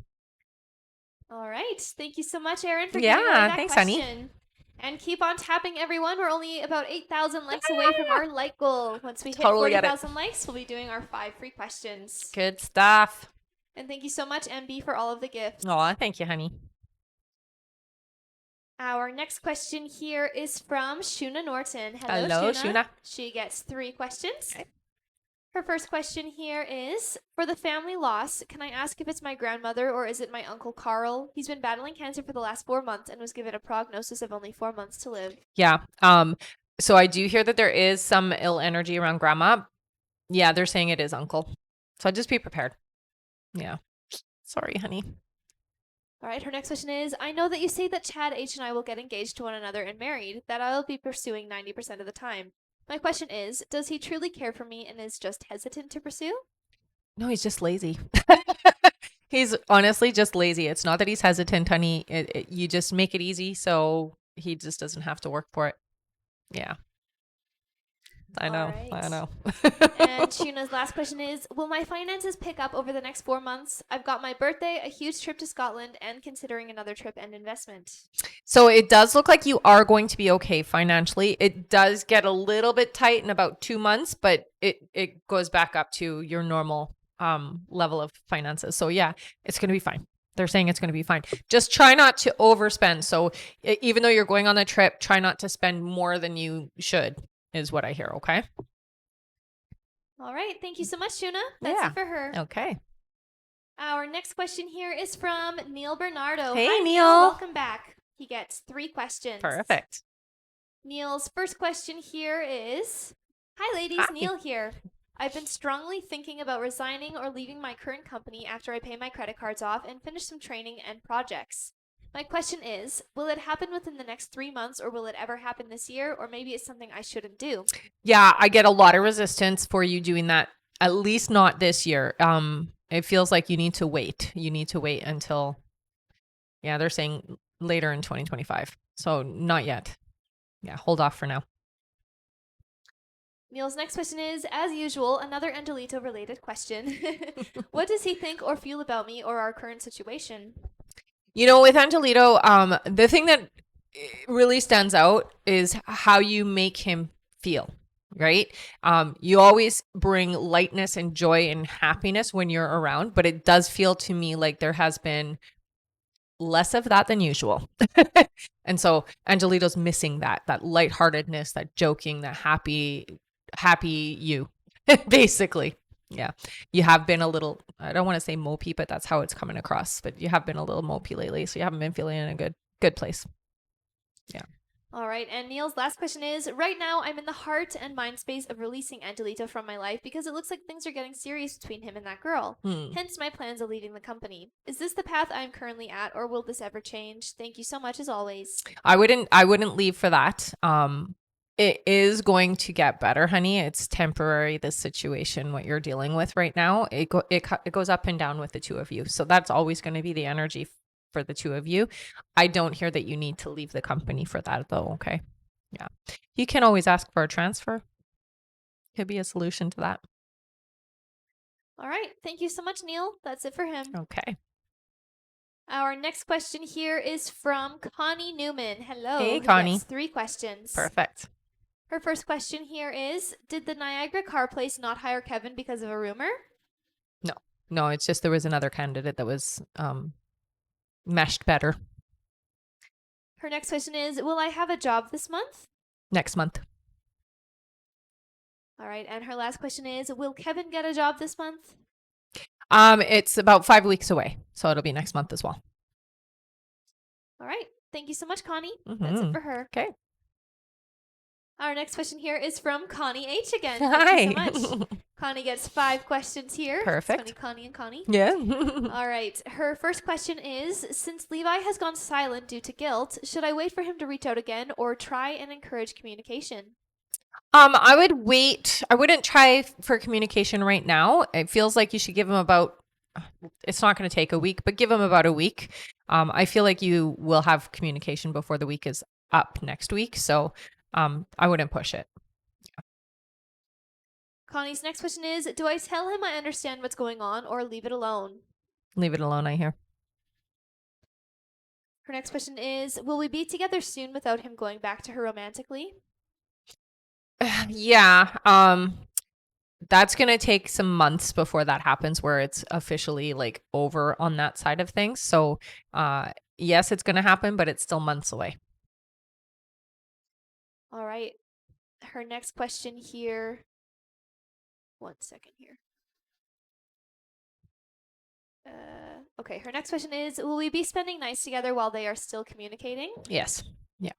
All right. Thank you so much, Erin, for giving away that thanks, question. honey. And keep on tapping, everyone. We're only about 8,000 likes away from our like goal. Once we hit Totally get it. 40,000 likes, we'll be doing our 5 free questions. Good stuff. And thank you so much, MB, for all of the gifts. Aw, thank you, honey. Our next question here is from Shuna Norton. Hello, Shuna. She gets 3 questions. Okay. Her first question here is, for the family loss, can I ask if it's my grandmother or is it my Uncle Carl? He's been battling cancer for the last 4 months and was given a prognosis of only 4 months to live. Yeah. So I do hear that there is some ill energy around grandma. Yeah, they're saying it is uncle. So just be prepared. Yeah. Sorry, honey. All right, her next question is, I know that you say that Chad H and I will get engaged to one another and married, that I will be pursuing 90% of the time. My question is, does he truly care for me and is just hesitant to pursue? No, he's just lazy. He's honestly just lazy. It's not that he's hesitant, honey. You just make it easy so he just doesn't have to work for it. Yeah. I know. Right. I know. And Shuna's last question is, will my finances pick up over the next 4 months? I've got my birthday, a huge trip to Scotland, and considering another trip and investment. So it does look like you are going to be okay financially. It does get a little bit tight in about 2 months, but it goes back up to your normal level of finances. So yeah, it's going to be fine. They're saying it's going to be fine. Just try not to overspend. So even though you're going on the trip, try not to spend more than you should is what I hear. Okay. All right. Thank you so much, Shuna. That's it for her. Okay. Our next question here is from Neil Bernardo. Hey, Hi, Neil. Welcome back. He gets 3 questions. Perfect. Neil's first question here is, hi, ladies. Hi. Neil here. I've been strongly thinking about resigning or leaving my current company after I pay my credit cards off and finish some training and projects. My question is, will it happen within the next 3 months or will it ever happen this year? Or maybe it's something I shouldn't do. Yeah, I get a lot of resistance for you doing that. At least not this year. It feels like you need to wait. You need to wait until, yeah, they're saying later in 2025. So not yet. Yeah, hold off for now. Neil's next question is, as usual, another Angelito related question. What does he think or feel about me or our current situation? You know, with Angelito, the thing that really stands out is how you make him feel, right? You always bring lightness and joy and happiness when you're around, but it does feel to me like there has been less of that than usual. And so Angelito's missing that lightheartedness, that joking, that happy you, basically. Yeah. You have been a little, I don't want to say mopey, but that's how it's coming across. But you have been a little mopey lately. So you haven't been feeling in a good place. Yeah. All right, and Neil's last question is, right now I'm in the heart and mind space of releasing Angelito from my life because it looks like things are getting serious between him and that girl. Hence my plans of leaving the company. Is this the path I'm currently at, or will this ever change? Thank you so much as always. I wouldn't leave for that. It is going to get better, honey. It's temporary, this situation, what you're dealing with right now. It goes up and down with the two of you. So that's always going to be the energy for the two of you. I don't hear that you need to leave the company for that though. Okay. Yeah. You can always ask for a transfer. Could be a solution to that. All right, thank you so much, Neil. That's it for him. Okay. Our next question here is from Connie Newman. Hello. Hey, Who Connie. gets 3 questions. Perfect. Her first question here is, did the Niagara car place not hire Kevin because of a rumor? No, it's just there was another candidate that was meshed better. Her next question is, will I have a job this month? Next month. All right, and her last question is, will Kevin get a job this month? It's about 5 weeks away, so it'll be next month as well. All right, thank you so much, Connie. That's it for her. Okay. Our next question here is from Connie H again. Hi. Thank you so much. Connie gets 5 questions here. Perfect. It's funny, Connie and Connie. Yeah. All right. Her first question is, since Levi has gone silent due to guilt, should I wait for him to reach out again or try and encourage communication? I would wait. I wouldn't try for communication right now. It feels like you should give him about, it's not going to take a week, but give him about a week. I feel like you will have communication before the week is up next week. So I wouldn't push it. Connie's next question is, do I tell him I understand what's going on or leave it alone? Leave it alone, I hear. Her next question is, will we be together soon without him going back to her romantically? Yeah. That's going to take some months before that happens where it's officially like over on that side of things. So yes, it's going to happen, but it's still months away. All right. Her next question here. 1 second here. Okay, her next question is, will we be spending nights together while they are still communicating? Yes. Yeah.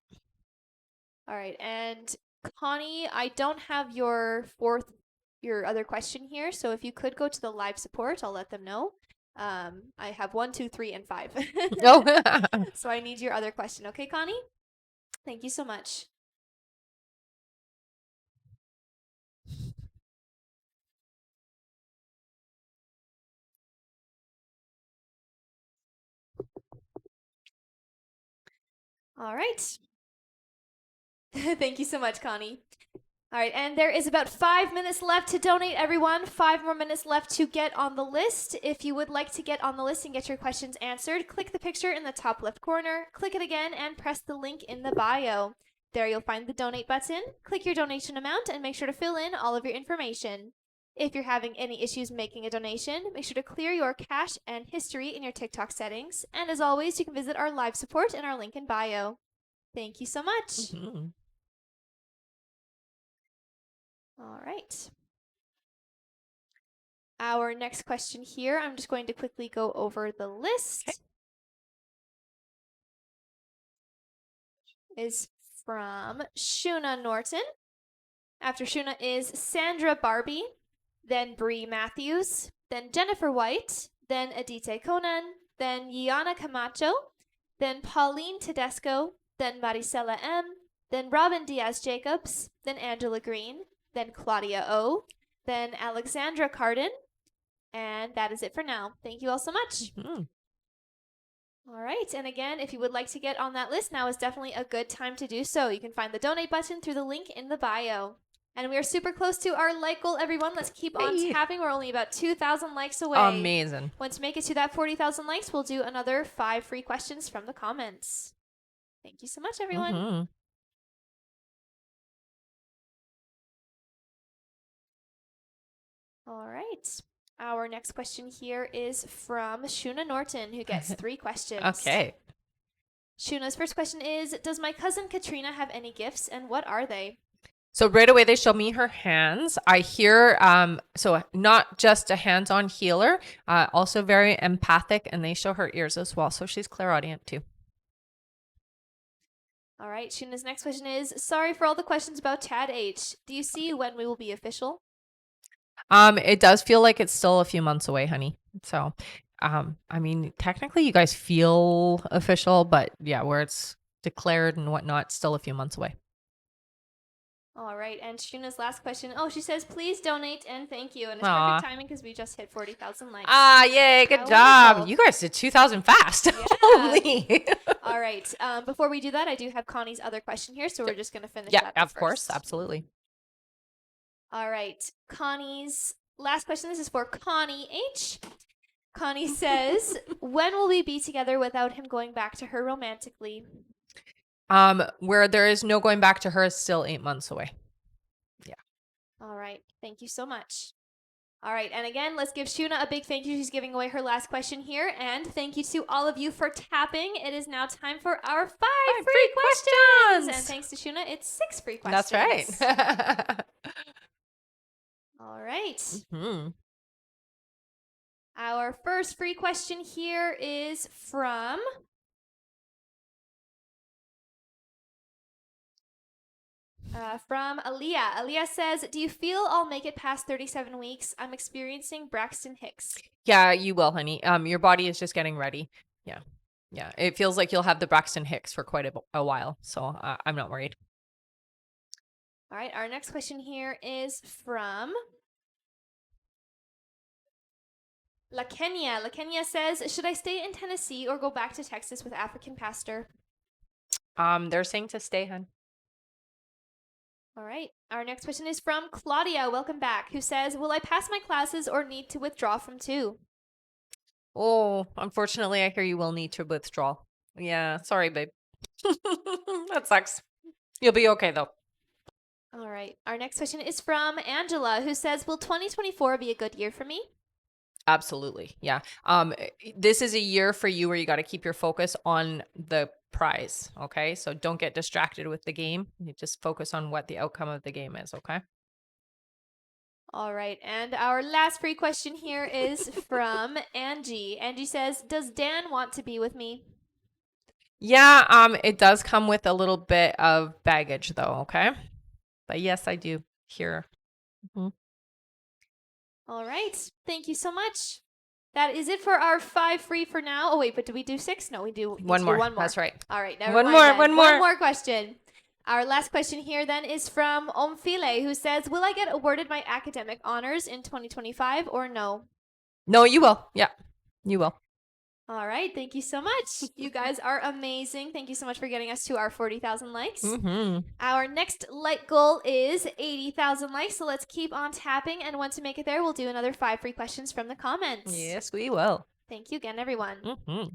All right, and Connie, I don't have your other question here, so if you could go to the live support, I'll let them know. I have 1, 2, 3, and 5. Oh. So I need your other question, okay, Connie? Thank you so much. All right. Thank you so much, Connie. All right, and there is about 5 minutes left to donate, everyone. 5 more minutes left to get on the list. If you would like to get on the list and get your questions answered, click the picture in the top left corner, click it again, and press the link in the bio. There you'll find the donate button. Click your donation amount and make sure to fill in all of your information. If you're having any issues making a donation, make sure to clear your cache and history in your TikTok settings. And as always, you can visit our live support in our link in bio. Thank you so much. Mm-hmm. All right. Our next question here, I'm just going to quickly go over the list. Is from Shuna Norton. After Shuna is Sandra Barbie, then Bree Matthews, then Jennifer White, then Adite Conan, then Yana Camacho, then Pauline Tedesco, then Maricela M, then Robin Diaz-Jacobs, then Angela Green, then Claudia O, then Alexandra Cardin, and that is it for now. Thank you all so much. Mm-hmm. All right, and again, if you would like to get on that list, now is definitely a good time to do so. You can find the donate button through the link in the bio. And we are super close to our like goal, everyone. Let's keep on tapping. We're only about 2,000 likes away. Amazing. Once we make it to that 40,000 likes, we'll do another 5 free questions from the comments. Thank you so much, everyone. Mm-hmm. All right. Our next question here is from Shuna Norton, who gets 3 questions. Okay. Shuna's first question is, does my cousin Katrina have any gifts, and what are they? So right away they show me her hands. I hear so not just a hands-on healer, also very empathic, and they show her ears as well. So she's clairaudient too. All right, Shuna's next question is, sorry for all the questions about Tad H. Do you see when we will be official? It does feel like it's still a few months away, honey. So I mean, technically you guys feel official, but yeah, where it's declared and whatnot, still a few months away. All right, and Shuna's last question. Oh, she says, please donate and thank you. And it's Aw. perfect timing because we just hit 40,000 likes. Ah, yay, good How job. wonderful. You guys did 2,000 fast. Holy. All right, before we do that, I do have Connie's other question here, so we're just going to finish Yeah, that of first. course. Absolutely. All right, Connie's last question. This is for Connie H. Connie says, when will we be together without him going back to her romantically? Where there is no going back to her is still 8 months away. Yeah. All right. Thank you so much. All right. And again, let's give Shuna a big thank you. She's giving away her last question here. And thank you to all of you for tapping. It is now time for our five free questions. And thanks to Shuna, it's 6 free questions. That's right. All right. Mm-hmm. Our first free question here is from Aaliyah. Aaliyah says, do you feel I'll make it past 37 weeks? I'm experiencing Braxton Hicks. Yeah, you will, honey. Your body is just getting ready. Yeah. Yeah. It feels like you'll have the Braxton Hicks for quite a while. So I'm not worried. All right. Our next question here is from La Kenya. La Kenya says, should I stay in Tennessee or go back to Texas with African Pastor? They're saying to stay, hun. All right. Our next question is from Claudia. Welcome back. Who says, will I pass my classes or need to withdraw from 2? Oh, unfortunately, I hear you will need to withdraw. Yeah, sorry, babe. That sucks. You'll be okay, though. All right. Our next question is from Angela, who says, will 2024 be a good year for me? Absolutely. Yeah. This is a year for you where you got to keep your focus on the prize. Okay. So don't get distracted with the game. You just focus on what the outcome of the game is. Okay. All right. And our last free question here is from Angie. Angie says, does Dan want to be with me? Yeah. It does come with a little bit of baggage though. Okay. But yes, I do hear. Mm-hmm. All right. Thank you so much. That is it for our 5 free for now. Oh, wait, but did we do 6? No, we do one more. One more. That's right. All right. Never one mind more. then. One more. One more question. Our last question here then is from Omfile, who says, will I get awarded my academic honors in 2025 or no? No, you will. Yeah, you will. All right. Thank you so much. You guys are amazing. Thank you so much for getting us to our 40,000 likes. Mm-hmm. Our next like goal is 80,000 likes. So let's keep on tapping. And once we make it there, we'll do another 5 free questions from the comments. Yes, we will. Thank you again, everyone. Mm-hmm.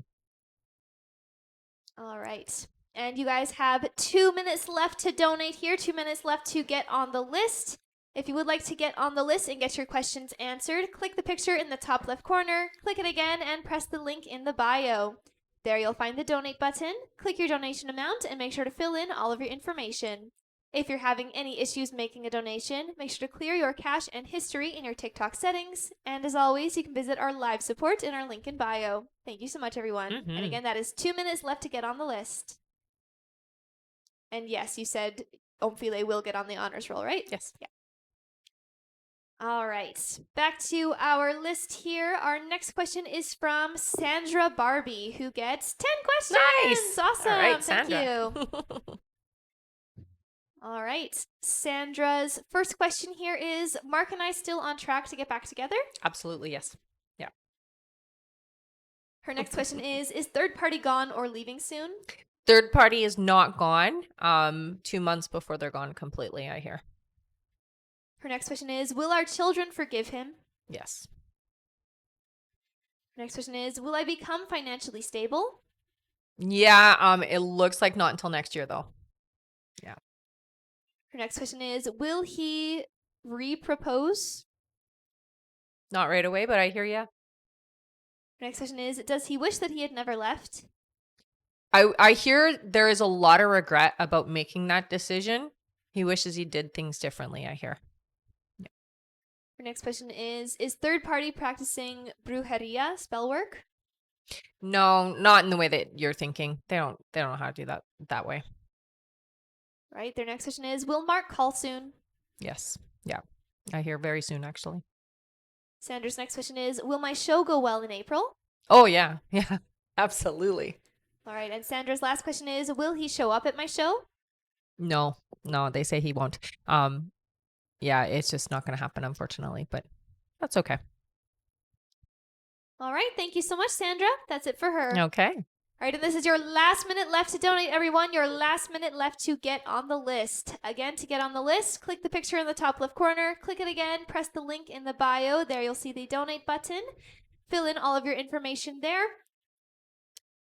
All right. And you guys have 2 minutes left to donate here, 2 minutes left to get on the list. If you would like to get on the list and get your questions answered, click the picture in the top left corner, click it again, and press the link in the bio. There you'll find the donate button. Click your donation amount and make sure to fill in all of your information. If you're having any issues making a donation, make sure to clear your cache and history in your TikTok settings. And as always, you can visit our live support in our link in bio. Thank you so much, everyone. Mm-hmm. And again, that is 2 minutes left to get on the list. And yes, you said Omfile will get on the honors roll, right? Yes. Yeah. All right. Back to our list here. Our next question is from Sandra Barbie, who gets 10 questions. Nice. Awesome. All right, Thank Sandra. you. All right. Sandra's first question here is, Mark and I still on track to get back together? Absolutely, yes. Yeah. Her next question is third party gone or leaving soon? Third party is not gone. 2 months before they're gone completely, I hear. Her next question is, will our children forgive him? Yes. Her next question is, will I become financially stable? Yeah, it looks like not until next year though. Yeah. Her next question is, will he re-propose? Not right away, but I hear ya. Her next question is, does he wish that he had never left? I hear there is a lot of regret about making that decision. He wishes he did things differently, I hear. Our next question is third party practicing brujeria spell work? No, not in the way that you're thinking. They don't know how to do that way. Right. Their next question is, will Mark call soon? Yes. Yeah. I hear very soon, actually. Sandra's next question is, will my show go well in April? Oh, yeah. Yeah. Absolutely. All right. And Sandra's last question is, will he show up at my show? No, they say he won't. Yeah, it's just not going to happen, unfortunately, but that's okay. All right. Thank you so much, Sandra. That's it for her. Okay. All right. And this is your last minute left to donate, everyone. Your last minute left to get on the list. Again, to get on the list, click the picture in the top left corner. Click it again. Press the link in the bio. There you'll see the donate button. Fill in all of your information there.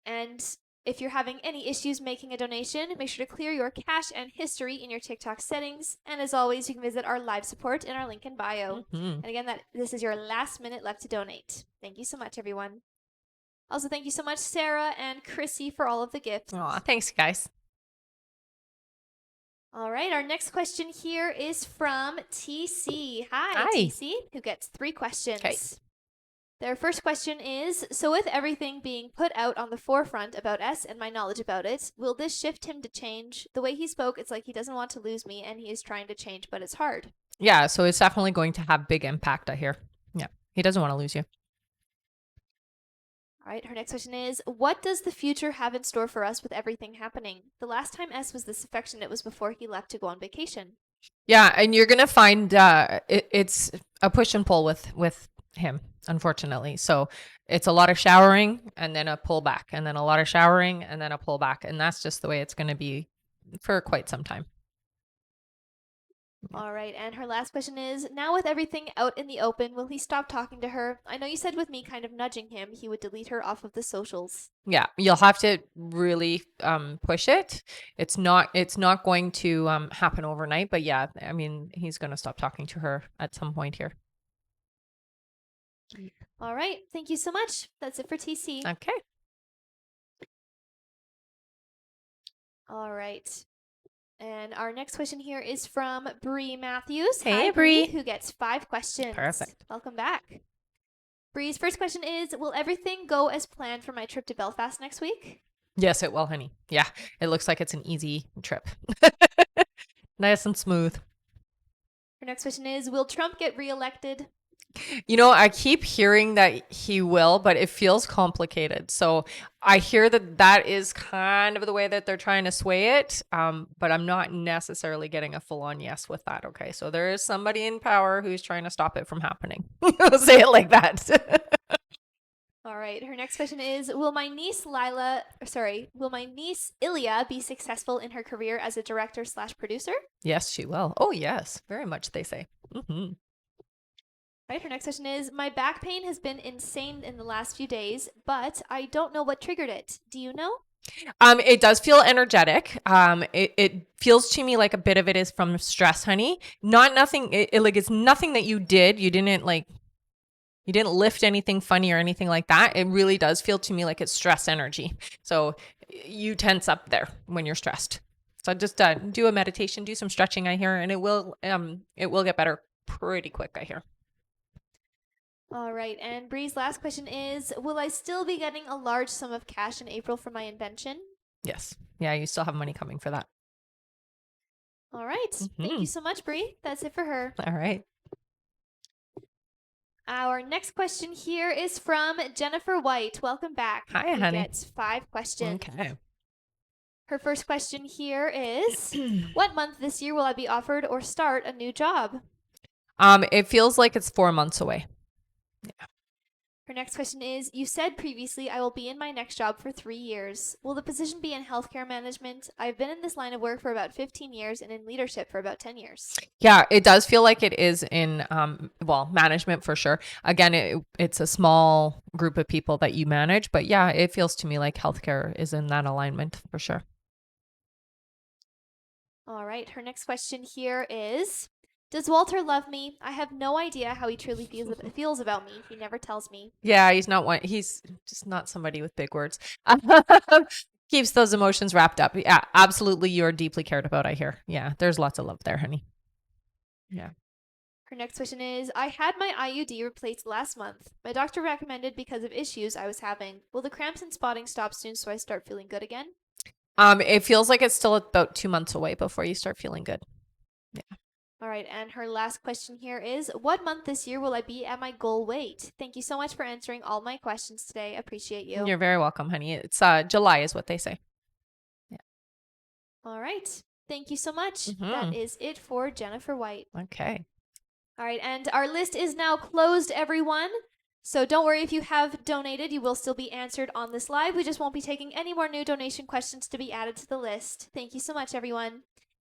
And if you're having any issues making a donation, make sure to clear your cache and history in your TikTok settings. And as always, you can visit our live support in our link in bio. And again, this is your last minute left to donate. Thank you so much, everyone. Also, thank you so much, Sarah and Chrissy, for all of the gifts. Aw, thanks, guys. All right, our next question here is from TC. Hi, Hi. TC, who gets 3 questions. Okay. Their first question is, so with everything being put out on the forefront about S and my knowledge about it, will this shift him to change? The way he spoke, it's like he doesn't want to lose me and he is trying to change, but it's hard. Yeah, so it's definitely going to have big impact, I hear. Yeah, he doesn't want to lose you. All right, her next question is, what does the future have in store for us with everything happening? The last time S was this affectionate was before he left to go on vacation. Yeah, and you're going to find it's a push and pull with him, unfortunately. So it's a lot of showering and then a pull back, and then a lot of showering and then a pull back. And that's just the way it's going to be for quite some time. All right, and her last question is, now with everything out in the open, will he stop talking to her? I know you said with me kind of nudging him, he would delete her off of the socials. Yeah, you'll have to really push it. It's not going to happen overnight, but yeah, I mean, he's going to stop talking to her at some point here. All right, thank you so much. That's it for TC. Okay. All right. And our next question here is from Bree Matthews. Hey, Hi, Bree. who gets 5 questions. Perfect. Welcome back. Bree's first question is, will everything go as planned for my trip to Belfast next week? Yes, it will, honey. Yeah, it looks like it's an easy trip. Nice and smooth. Her next question is, will Trump get reelected? You know, I keep hearing that he will, but it feels complicated. So I hear that is kind of the way that they're trying to sway it. But I'm not necessarily getting a full on yes with that. Okay. So there is somebody in power who's trying to stop it from happening. I'll say it like that. All right. Her next question is, will my niece Ilya be successful in her career as a director/producer? Yes, she will. Oh, yes. Very much, they say. Mm-hmm. Right, her next question is, my back pain has been insane in the last few days, but I don't know what triggered it. Do you know? It does feel energetic. It feels to me like a bit of it is from stress, honey. It's nothing that you did. You didn't lift anything funny or anything like that. It really does feel to me like it's stress energy. So you tense up there when you're stressed. So just do a meditation, do some stretching, I hear, and it will get better pretty quick, I hear. All right, and Bree's last question is, will I still be getting a large sum of cash in April for my invention? Yes. Yeah, you still have money coming for that. All right. Thank you so much, Bree. That's it for her. All right. Our next question here is from Jennifer White. Welcome back. Hi, honey. Gets 5 questions. Okay. Her first question here is, what month this year will I be offered or start a new job? It feels like it's 4 months away. Yeah. Her next question is, you said previously I will be in my next job for 3 years. Will the position be in healthcare management? I've been in this line of work for about 15 years and in leadership for about 10 years. Yeah, it does feel like it is in, management for sure. Again, it's a small group of people that you manage, but yeah, it feels to me like healthcare is in that alignment for sure. All right, her next question here is, does Walter love me? I have no idea how he truly feels about me. He never tells me. Yeah, he's just not somebody with big words. Keeps those emotions wrapped up. Yeah, absolutely. You're deeply cared about, I hear. Yeah, there's lots of love there, honey. Yeah. Her next question is, I had my IUD replaced last month. My doctor recommended because of issues I was having. Will the cramps and spotting stop soon so I start feeling good again? It feels like it's still about 2 months away before you start feeling good. Yeah. All right, and her last question here is, what month this year will I be at my goal weight? Thank you so much for answering all my questions today. Appreciate you. You're very welcome, honey. It's July is what they say. Yeah. All right. Thank you so much. Mhm. That is it for Jennifer White. Okay. All right, and our list is now closed, everyone. So don't worry if you have donated, you will still be answered on this live. We just won't be taking any more new donation questions to be added to the list. Thank you so much, everyone.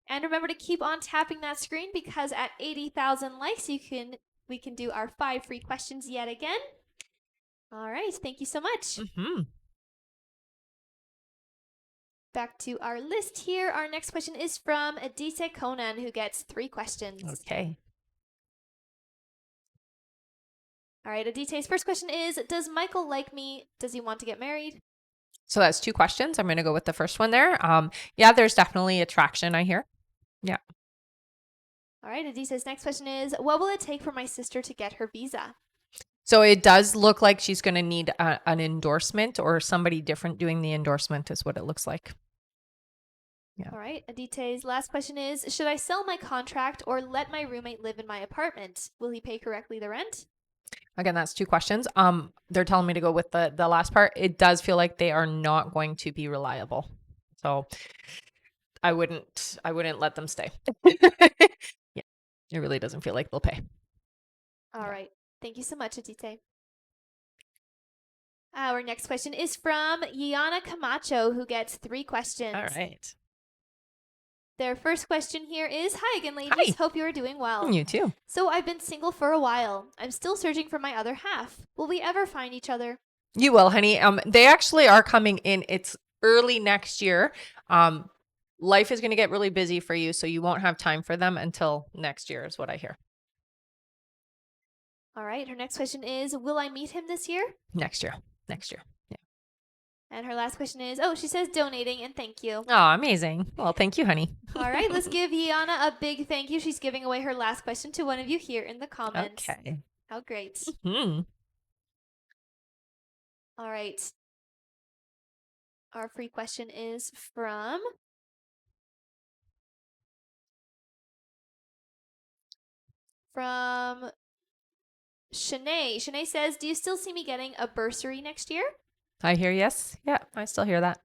And remember to keep on tapping that screen because at 80,000 likes, we can do our 5 free questions yet again. All right, thank you so much. Mhm. Back to our list here. Our next question is from Adise Conan, who gets 3 questions. Okay. All right, Adise's first question is, does Michael like me? Does he want to get married? So that's 2 questions. I'm going to go with the first one there. Yeah, there's definitely attraction, I hear. Yeah. All right, Adise's next question is, what will it take for my sister to get her visa? So it does look like she's going to need an endorsement or somebody different doing the endorsement is what it looks like. Yeah. All right, Adite's last question is, should I sell my contract or let my roommate live in my apartment? Will he pay correctly the rent? Again, that's 2 questions. They're telling me to go with the last part. It does feel like they are not going to be reliable. So I wouldn't let them stay. Yeah. It really doesn't feel like they'll pay. All right. Thank you so much, Adite. Our next question is from Yana Camacho, who gets 3 questions. All right. Their first question here is, hi again, ladies. Hi. Hope you are doing well. You too. So I've been single for a while. I'm still searching for my other half. Will we ever find each other? You will, honey. They actually are coming in. It's early next year. Life is going to get really busy for you, so you won't have time for them until next year is what I hear. All right. Her next question is, will I meet him this year? Next year. Yeah. And her last question is, she says donating and thank you. Oh, amazing. Well, thank you, honey. All right, let's give Yana a big thank you. She's giving away her last question to one of you here in the comments. Okay. How great. Hmm. All right. Our free question is from Shanae. Shanae says, do you still see me getting a bursary next year? I hear yes. Yeah, I still hear that.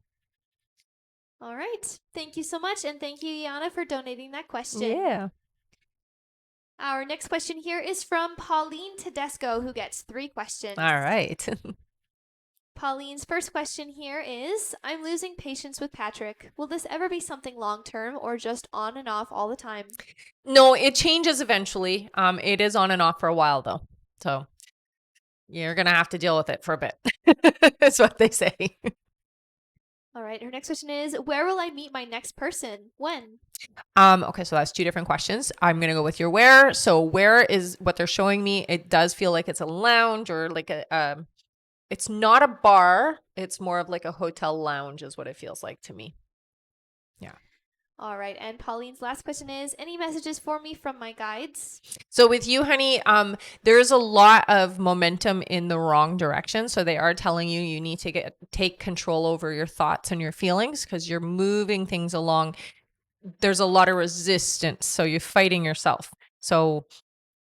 All right. Thank you so much. And thank you, Yana, for donating that question. Yeah. Our next question here is from Pauline Tedesco, who gets 3 questions. All right. Pauline's first question here is, I'm losing patience with Patrick. Will this ever be something long-term or just on and off all the time? No, it changes eventually. It is on and off for a while though. So you're going to have to deal with it for a bit. That's what they say. All right. Her next question is, where will I meet my next person? When? Okay, so that's 2 different questions. I'm going to go with your where. So where is what they're showing me. It does feel like it's a lounge or like it's not a bar. It's more of like a hotel lounge is what it feels like to me. Yeah. All right. And Pauline's last question is, any messages for me from my guides? So with you, honey, there's a lot of momentum in the wrong direction. So they are telling you you need to take control over your thoughts and your feelings because you're moving things along. There's a lot of resistance. So you're fighting yourself. So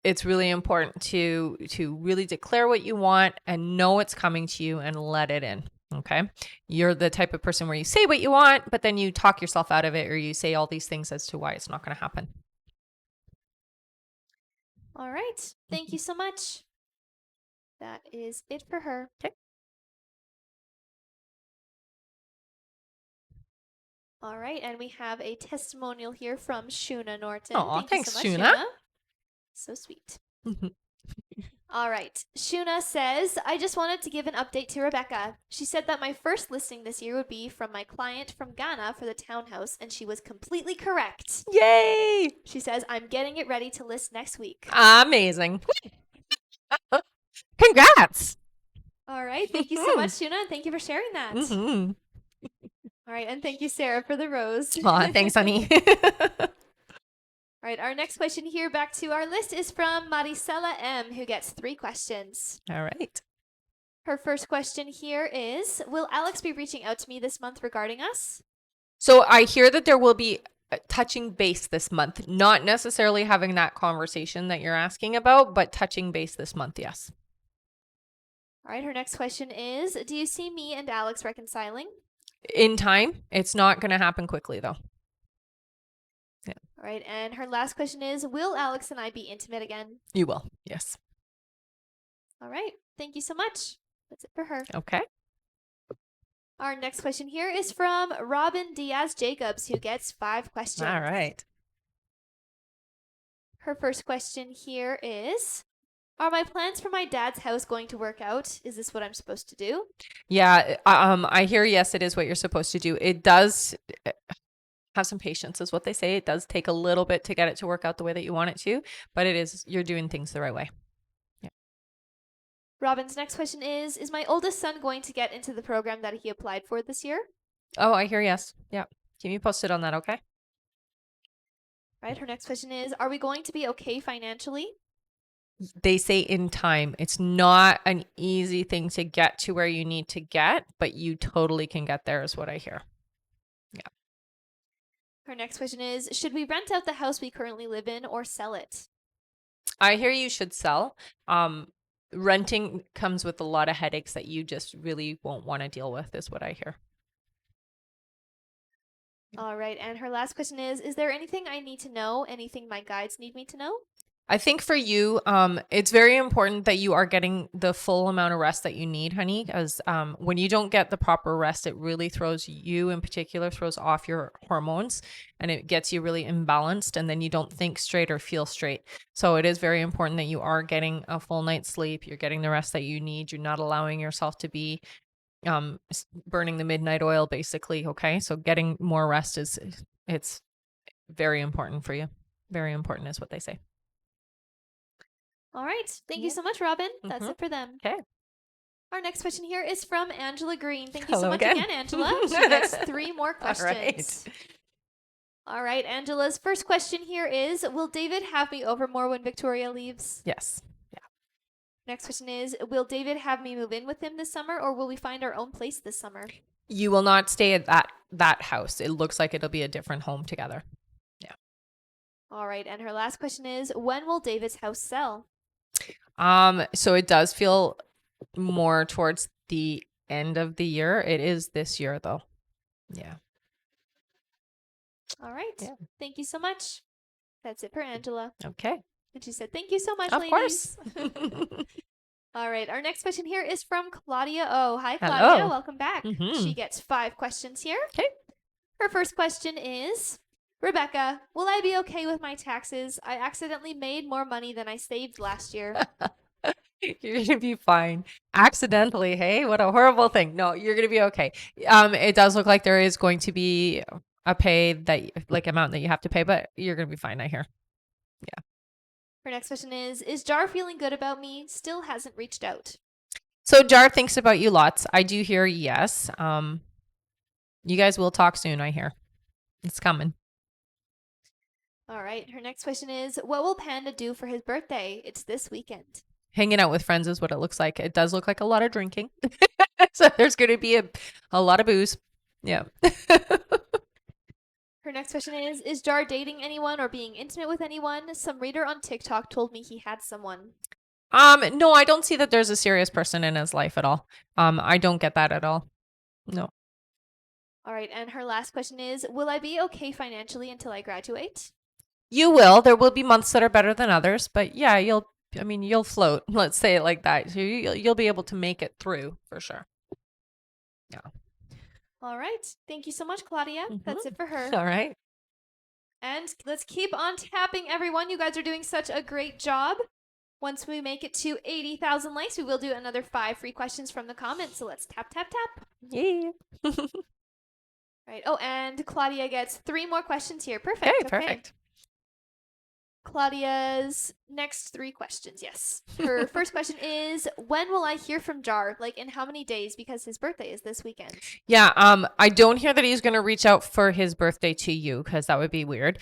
it's really important to really declare what you want and know it's coming to you and let it in. Okay. You're the type of person where you say what you want, but then you talk yourself out of it or you say all these things as to why it's not going to happen. All right. Thank you so much. That is it for her. Okay. All right. And we have a testimonial here from Shuna Norton. Oh, thanks, you so much, Shuna. So sweet. All right. Shuna says, I just wanted to give an update to Rebecca. She said that my first listing this year would be from my client from Ghana for the townhouse, and she was completely correct. Yay! She says, I'm getting it ready to list next week. Amazing. Congrats. All right. Thank you so much, Shuna, and thank you for sharing that. All right. And thank you, Sarah, for the rose. Aw, thanks, honey. All right. Our next question here back to our list is from Maricela M, who gets 3 questions. All right. Her first question here is, will Alex be reaching out to me this month regarding us? So I hear that there will be touching base this month, not necessarily having that conversation that you're asking about, but touching base this month, yes. All right. Her next question is, do you see me and Alex reconciling? In time. It's not going to happen quickly, though. All right. And her last question is, will Alex and I be intimate again? You will. Yes. All right. Thank you so much. That's it for her. Okay. Our next question here is from Robin Diaz Jacobs, who gets 5 questions. All right. Her first question here is, are my plans for my dad's house going to work out? Is this what I'm supposed to do? Yeah. I hear, yes, it is what you're supposed to do. It does have some patience, is what they say. It does take a little bit to get it to work out the way that you want it to, but you're doing things the right way. Yeah. Robin's next question is my oldest son going to get into the program that he applied for this year? Oh, I hear yes. Yeah. Keep me posted on that, okay? Right. Her next question is, are we going to be okay financially? They say in time. It's not an easy thing to get to where you need to get, but you totally can get there, is what I hear. Yeah. Her next question is, should we rent out the house we currently live in or sell it? I hear you should sell. Renting comes with a lot of headaches that you just really won't want to deal with, is what I hear. All right. And her last question is there anything I need to know? Anything my guides need me to know? I think for you, it's very important that you are getting the full amount of rest that you need, honey, because when you don't get the proper rest, it really throws you in particular, throws off your hormones, and it gets you really imbalanced, and then you don't think straight or feel straight. So it is very important that you are getting a full night's sleep. You're getting the rest that you need. You're not allowing yourself to be burning the midnight oil, basically. Okay. So getting more rest it's very important for you. Very important is what they say. All right. Thank you so much, Robin. That's it for them. Okay. Our next question here is from Angela Green. Thank you Hello so much again, Angela. She gets 3 more questions. All right. Angela's first question here is, will David have me over more when Victoria leaves? Yes. Yeah. Next question is, will David have me move in with him this summer, or will we find our own place this summer? You will not stay at that house. It looks like it'll be a different home together. Yeah. All right. And her last question is, when will David's house sell? So it does feel more towards the end of the year. It is this year, though. Yeah. All right. Yeah. Thank you so much. That's it for Angela. Okay. And she said, thank you so much, of ladies. Course. All right. Our next question here is from Claudia O. Hi, Claudia. Hello. Welcome back. She gets 5 questions here. Okay. Her first question is, Rebecca, will I be okay with my taxes? I accidentally made more money than I saved last year. You're going to be fine. Accidentally, hey? What a horrible thing. No, you're going to be okay. It does look like there is going to be a pay amount that you have to pay, but you're going to be fine, I hear. Yeah. Her next question is Jar feeling good about me? Still hasn't reached out. So Jar thinks about you lots. I do hear yes. You guys will talk soon, I hear. It's coming. All right. Her next question is, what will Panda do for his birthday? It's this weekend. Hanging out with friends is what it looks like. It does look like a lot of drinking. So there's going to be a lot of booze. Yeah. Her next question is Jar dating anyone or being intimate with anyone? Some reader on TikTok told me he had someone. No, I don't see that there's a serious person in his life at all. I don't get that at all. No. All right. And her last question is, will I be okay financially until I graduate? You will. There will be months that are better than others, but yeah, you'll float. Let's say it like that. So you'll be able to make it through for sure. Yeah. All right. Thank you so much, Claudia. That's it for her. All right. And let's keep on tapping, everyone. You guys are doing such a great job. Once we make it to 80,000 likes, we will do another 5 free questions from the comments. So let's tap, tap, tap. Yeah. Right. Oh, and Claudia gets 3 more questions here. Perfect. Okay, perfect. Claudia's next 3 questions. Yes. Her first question is, when will I hear from Jar? Like, in how many days? Because his birthday is this weekend. Yeah, I don't hear that he's going to reach out for his birthday to you because that would be weird.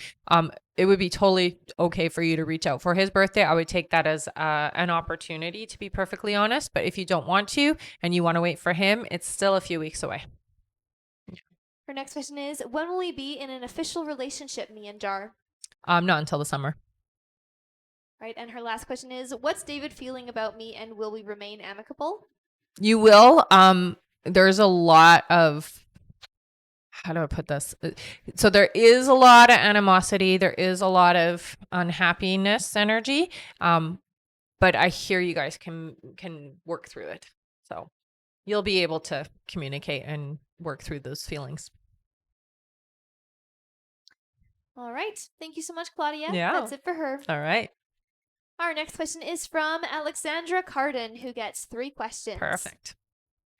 It would be totally okay for you to reach out for his birthday. I would take that as an opportunity, to be perfectly honest. But if you don't want to and you want to wait for him, it's still a few weeks away. Her next question is, when will we be in an official relationship, me and Jar? Not until the summer. Right. And her last question is, what's David feeling about me, and will we remain amicable? You will. There's a lot of, how do I put this? So there is a lot of animosity. There is a lot of unhappiness energy. But I hear you guys can work through it. So you'll be able to communicate and work through those feelings. All right. Thank you so much, Claudia. Yeah. That's it for her. All right. Our next question is from Alexandra Carden, who gets 3 questions. Perfect.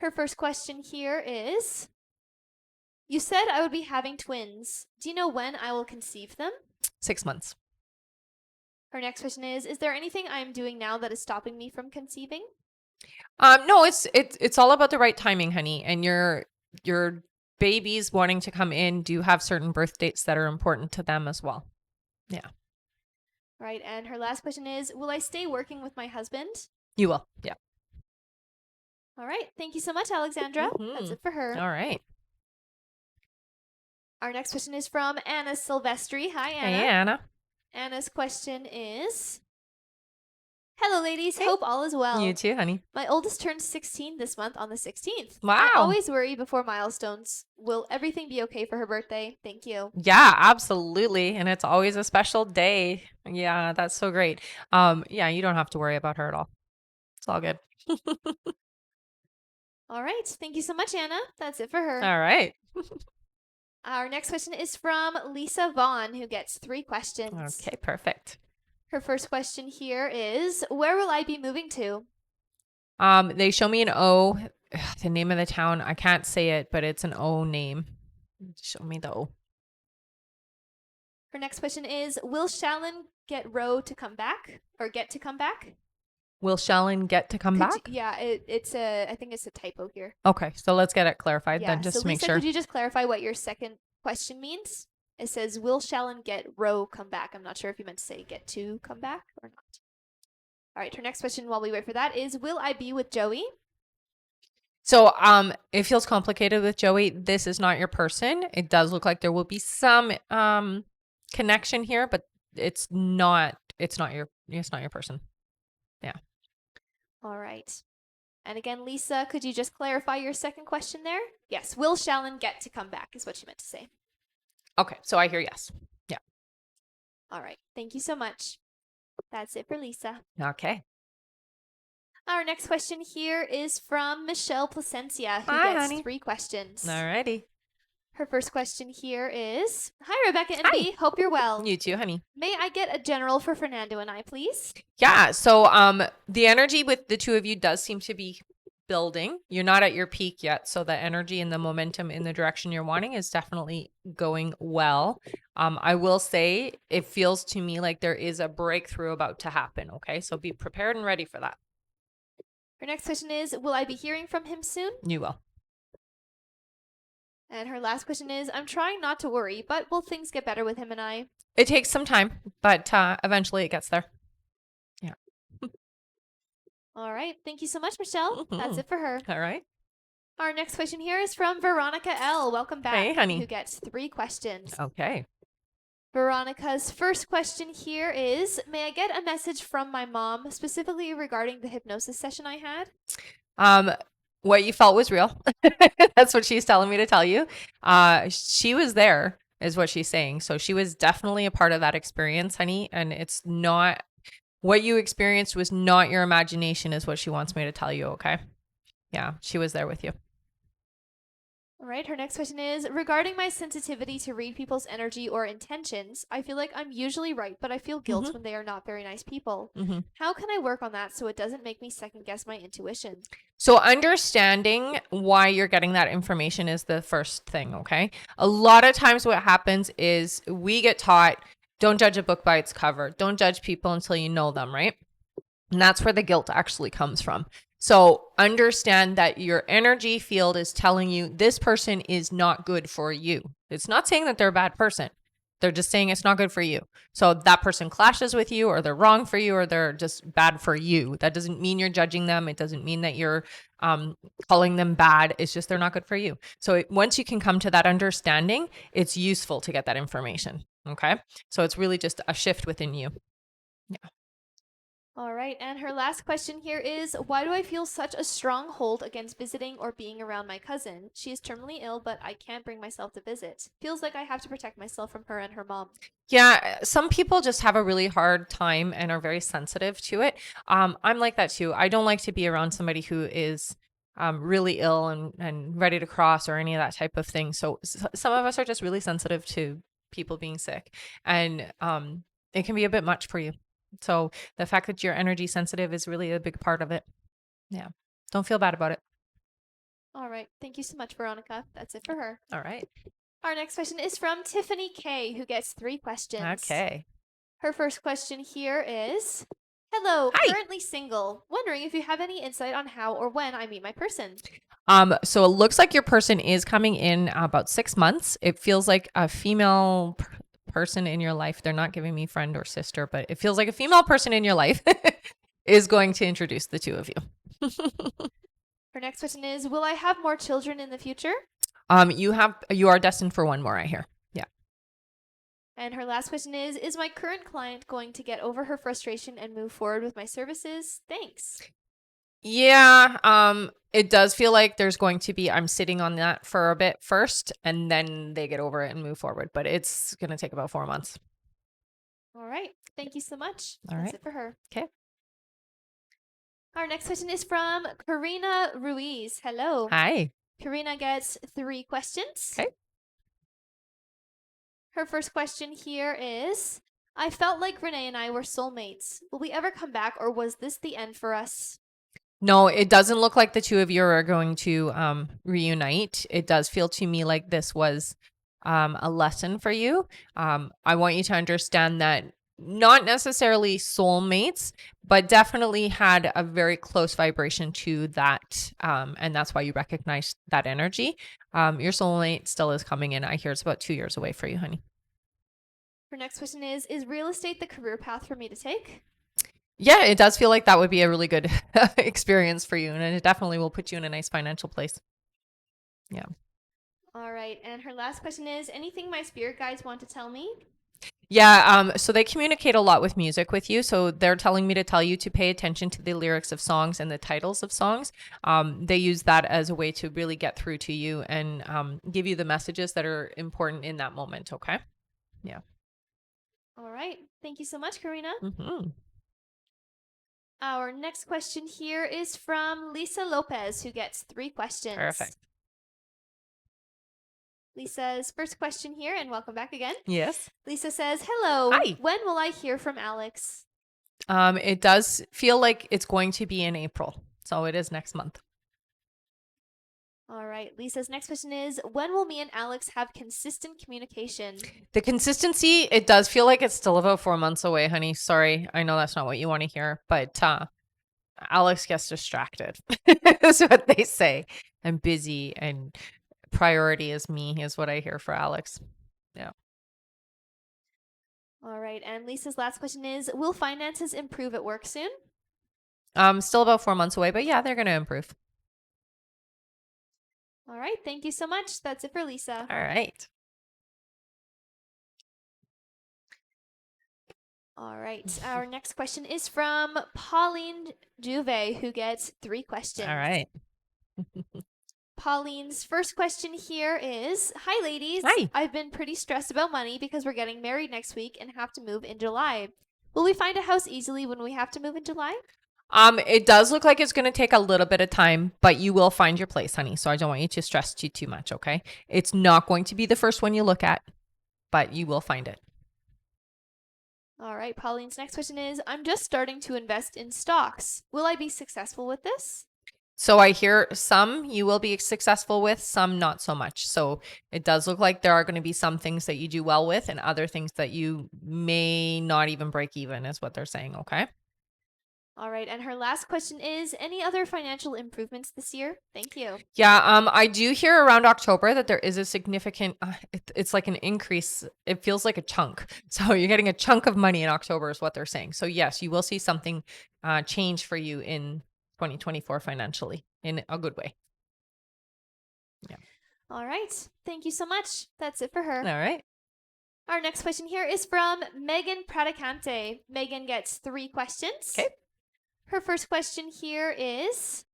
Her first question here is, you said I would be having twins. Do you know when I will conceive them? 6 months. Her next question is there anything I am doing now that is stopping me from conceiving? No, it's all about the right timing, honey. And your babies wanting to come in do have certain birth dates that are important to them as well. Yeah. Right. And her last question is, will I stay working with my husband? You will. Yeah. All right. Thank you so much, Alexandra. That's it for her. All right. Our next question is from Anna Silvestri. Hi, Anna. Hey, Anna. Anna's question is, hello, ladies. Hey. Hope all is well. You too, honey. My oldest turns 16 this month on the 16th. Wow. I always worry before milestones. Will everything be okay for her birthday? Thank you. Yeah, absolutely. And it's always a special day. Yeah, that's so great. Yeah, you don't have to worry about her at all. It's all good. All right. Thank you so much, Anna. That's it for her. All right. Our next question is from Lisa Vaughn, who gets 3 questions. Okay, perfect. Her first question here is, where will I be moving to? They show me an O. The name of the town, I can't say it, but it's an O name. Show me the O. Her next question is, will Shallon get Roe to come back, or get to come back? Will Shallon get to come back? Yeah, I think it's a typo here. Okay, so let's get it clarified then, just so to make Lisa, sure. Could you just clarify what your second question means? It says, will Shallon get Roe come back? I'm not sure if you meant to say get to come back or not. All right, her next question while we wait for that is, will I be with Joey? So it feels complicated with Joey. This is not your person. It does look like there will be some connection here, but it's not your person. Yeah. All right. And again, Lisa, could you just clarify your second question there? Yes, will Shallon get to come back is what she meant to say. Okay, so I hear yes. Yeah. All right. Thank you so much. That's it for Lisa. Okay. Our next question here is from Michelle Placencia, who Hi, gets honey. 3 questions. Alrighty. Her first question here is, hi, Rebecca and Hi. B. Hope you're well. You too, honey. May I get a general for Fernando and I, please? Yeah. So the energy with the two of you does seem to be building. You're not at your peak yet, so the energy and the momentum in the direction you're wanting is definitely going well. I will say it feels to me like there is a breakthrough about to happen. Okay, so be prepared and ready for that. Her next question is, will I be hearing from him soon? You will. And her last question is, I'm trying not to worry, but will things get better with him and I? It takes some time, but eventually it gets there. Yeah. All right. Thank you so much, Michelle. That's it for her. All right. Our next question here is from Veronica L. Welcome back. Hey, honey. Who gets 3 questions. Okay. Veronica's first question here is, may I get a message from my mom, specifically regarding the hypnosis session I had? What you felt was real. That's what she's telling me to tell you. She was there, is what she's saying. So she was definitely a part of that experience, honey. And it's not, what you experienced was not your imagination, is what she wants me to tell you. Okay. Yeah. She was there with you. All right. Her next question is, regarding my sensitivity to read people's energy or intentions, I feel like I'm usually right, but I feel guilt when they are not very nice people. How can I work on that so it doesn't make me second guess my intuition? So understanding why you're getting that information is the first thing, okay? A lot of times what happens is we get taught Don't judge a book by its cover. Don't judge people until you know them, right? And that's where the guilt actually comes from. So understand that your energy field is telling you this person is not good for you. It's not saying that they're a bad person. They're just saying it's not good for you. So that person clashes with you, or they're wrong for you, or they're just bad for you. That doesn't mean you're judging them. It doesn't mean that you're calling them bad. It's just they're not good for you. So once you can come to that understanding, it's useful to get that information. Okay. So it's really just a shift within you. Yeah. All right, and her last question here is, why do I feel such a strong hold against visiting or being around my cousin? She is terminally ill, but I can't bring myself to visit. Feels like I have to protect myself from her and her mom. Yeah, some people just have a really hard time and are very sensitive to it. I'm like that too. I don't like to be around somebody who is really ill and ready to cross or any of that type of thing. So some of us are just really sensitive to people being sick, and it can be a bit much for you. So the fact that you're energy sensitive is really a big part of it. Yeah. Don't feel bad about it. All right, thank you so much, Veronica. That's it for her. All right. Our next question is from Tiffany K, who gets 3 questions. Okay. Her first question here is, hello, Hi. currently single. Wondering if you have any insight on how or when I meet my person. So it looks like your person is coming in about 6 months. It feels like a female person in your life. They're not giving me friend or sister, but it feels like a female person in your life is going to introduce the two of you. Her next question is, will I have more children in the future? You are destined for one more, I hear. Yeah. And her last question is my current client going to get over her frustration and move forward with my services? Thanks. Yeah, it does feel like there's going to be, I'm sitting on that for a bit first, and then they get over it and move forward, but it's going to take about 4 months. All right. Thank you so much. All That's right. it for her. Okay. Our next question is from Karina Ruiz. Hello. Hi. Karina gets 3 questions. Okay. Her first question here is, I felt like Renee and I were soulmates. Will we ever come back, or was this the end for us? No, it doesn't look like the two of you are going to reunite. It does feel to me like this was a lesson for you. I want you to understand that not necessarily soulmates, but definitely had a very close vibration to that. And that's why you recognize that energy. Your soulmate still is coming in. I hear it's about 2 years away for you, honey. Her next question is real estate the career path for me to take? Yeah, it does feel like that would be a really good experience for you. And it definitely will put you in a nice financial place. Yeah. All right. And her last question is, anything my spirit guides want to tell me? Yeah, so they communicate a lot with music with you. So they're telling me to tell you to pay attention to the lyrics of songs and the titles of songs. They use that as a way to really get through to you and give you the messages that are important in that moment. Okay. Yeah. All right. Thank you so much, Karina. Mm-hmm. Our next question here is from Lisa Lopez, who gets 3 questions. Perfect. Lisa's first question here, and welcome back again. Yes. Lisa says, hello. Hi. When will I hear from Alex? It does feel like it's going to be in April. So it is next month. All right. Lisa's next question is, when will me and Alex have consistent communication? The consistency, it does feel like it's still about 4 months away, honey. Sorry. I know that's not what you want to hear, but Alex gets distracted. That's what they say. I'm busy and priority is me, is what I hear for Alex. Yeah. All right. And Lisa's last question is, will finances improve at work soon? Still about 4 months away, but yeah, they're going to improve. All right. Thank you so much. That's it for Lisa. All right. All right. Our next question is from Pauline Juve, who gets 3 questions. All right. Pauline's first question here is, hi, ladies. Hi. I've been pretty stressed about money because we're getting married next week and have to move in July. Will we find a house easily when we have to move in July? It does look like it's going to take a little bit of time, but you will find your place, honey. So I don't want you to stress too much, okay? It's not going to be the first one you look at, but you will find it. All right. Pauline's next question is, I'm just starting to invest in stocks. Will I be successful with this? So I hear some you will be successful with, some not so much. So it does look like there are going to be some things that you do well with and other things that you may not even break even, is what they're saying. Okay. All right. And her last question is, any other financial improvements this year? Thank you. Yeah, I do hear around October that there is a significant, it's like an increase. It feels like a chunk. So you're getting a chunk of money in October is what they're saying. So yes, you will see something change for you in 2024 financially in a good way. Yeah. All right. Thank you so much. That's it for her. All right. Our next question here is from Megan Pradicante. Megan gets 3 questions. Okay. Her first question here is,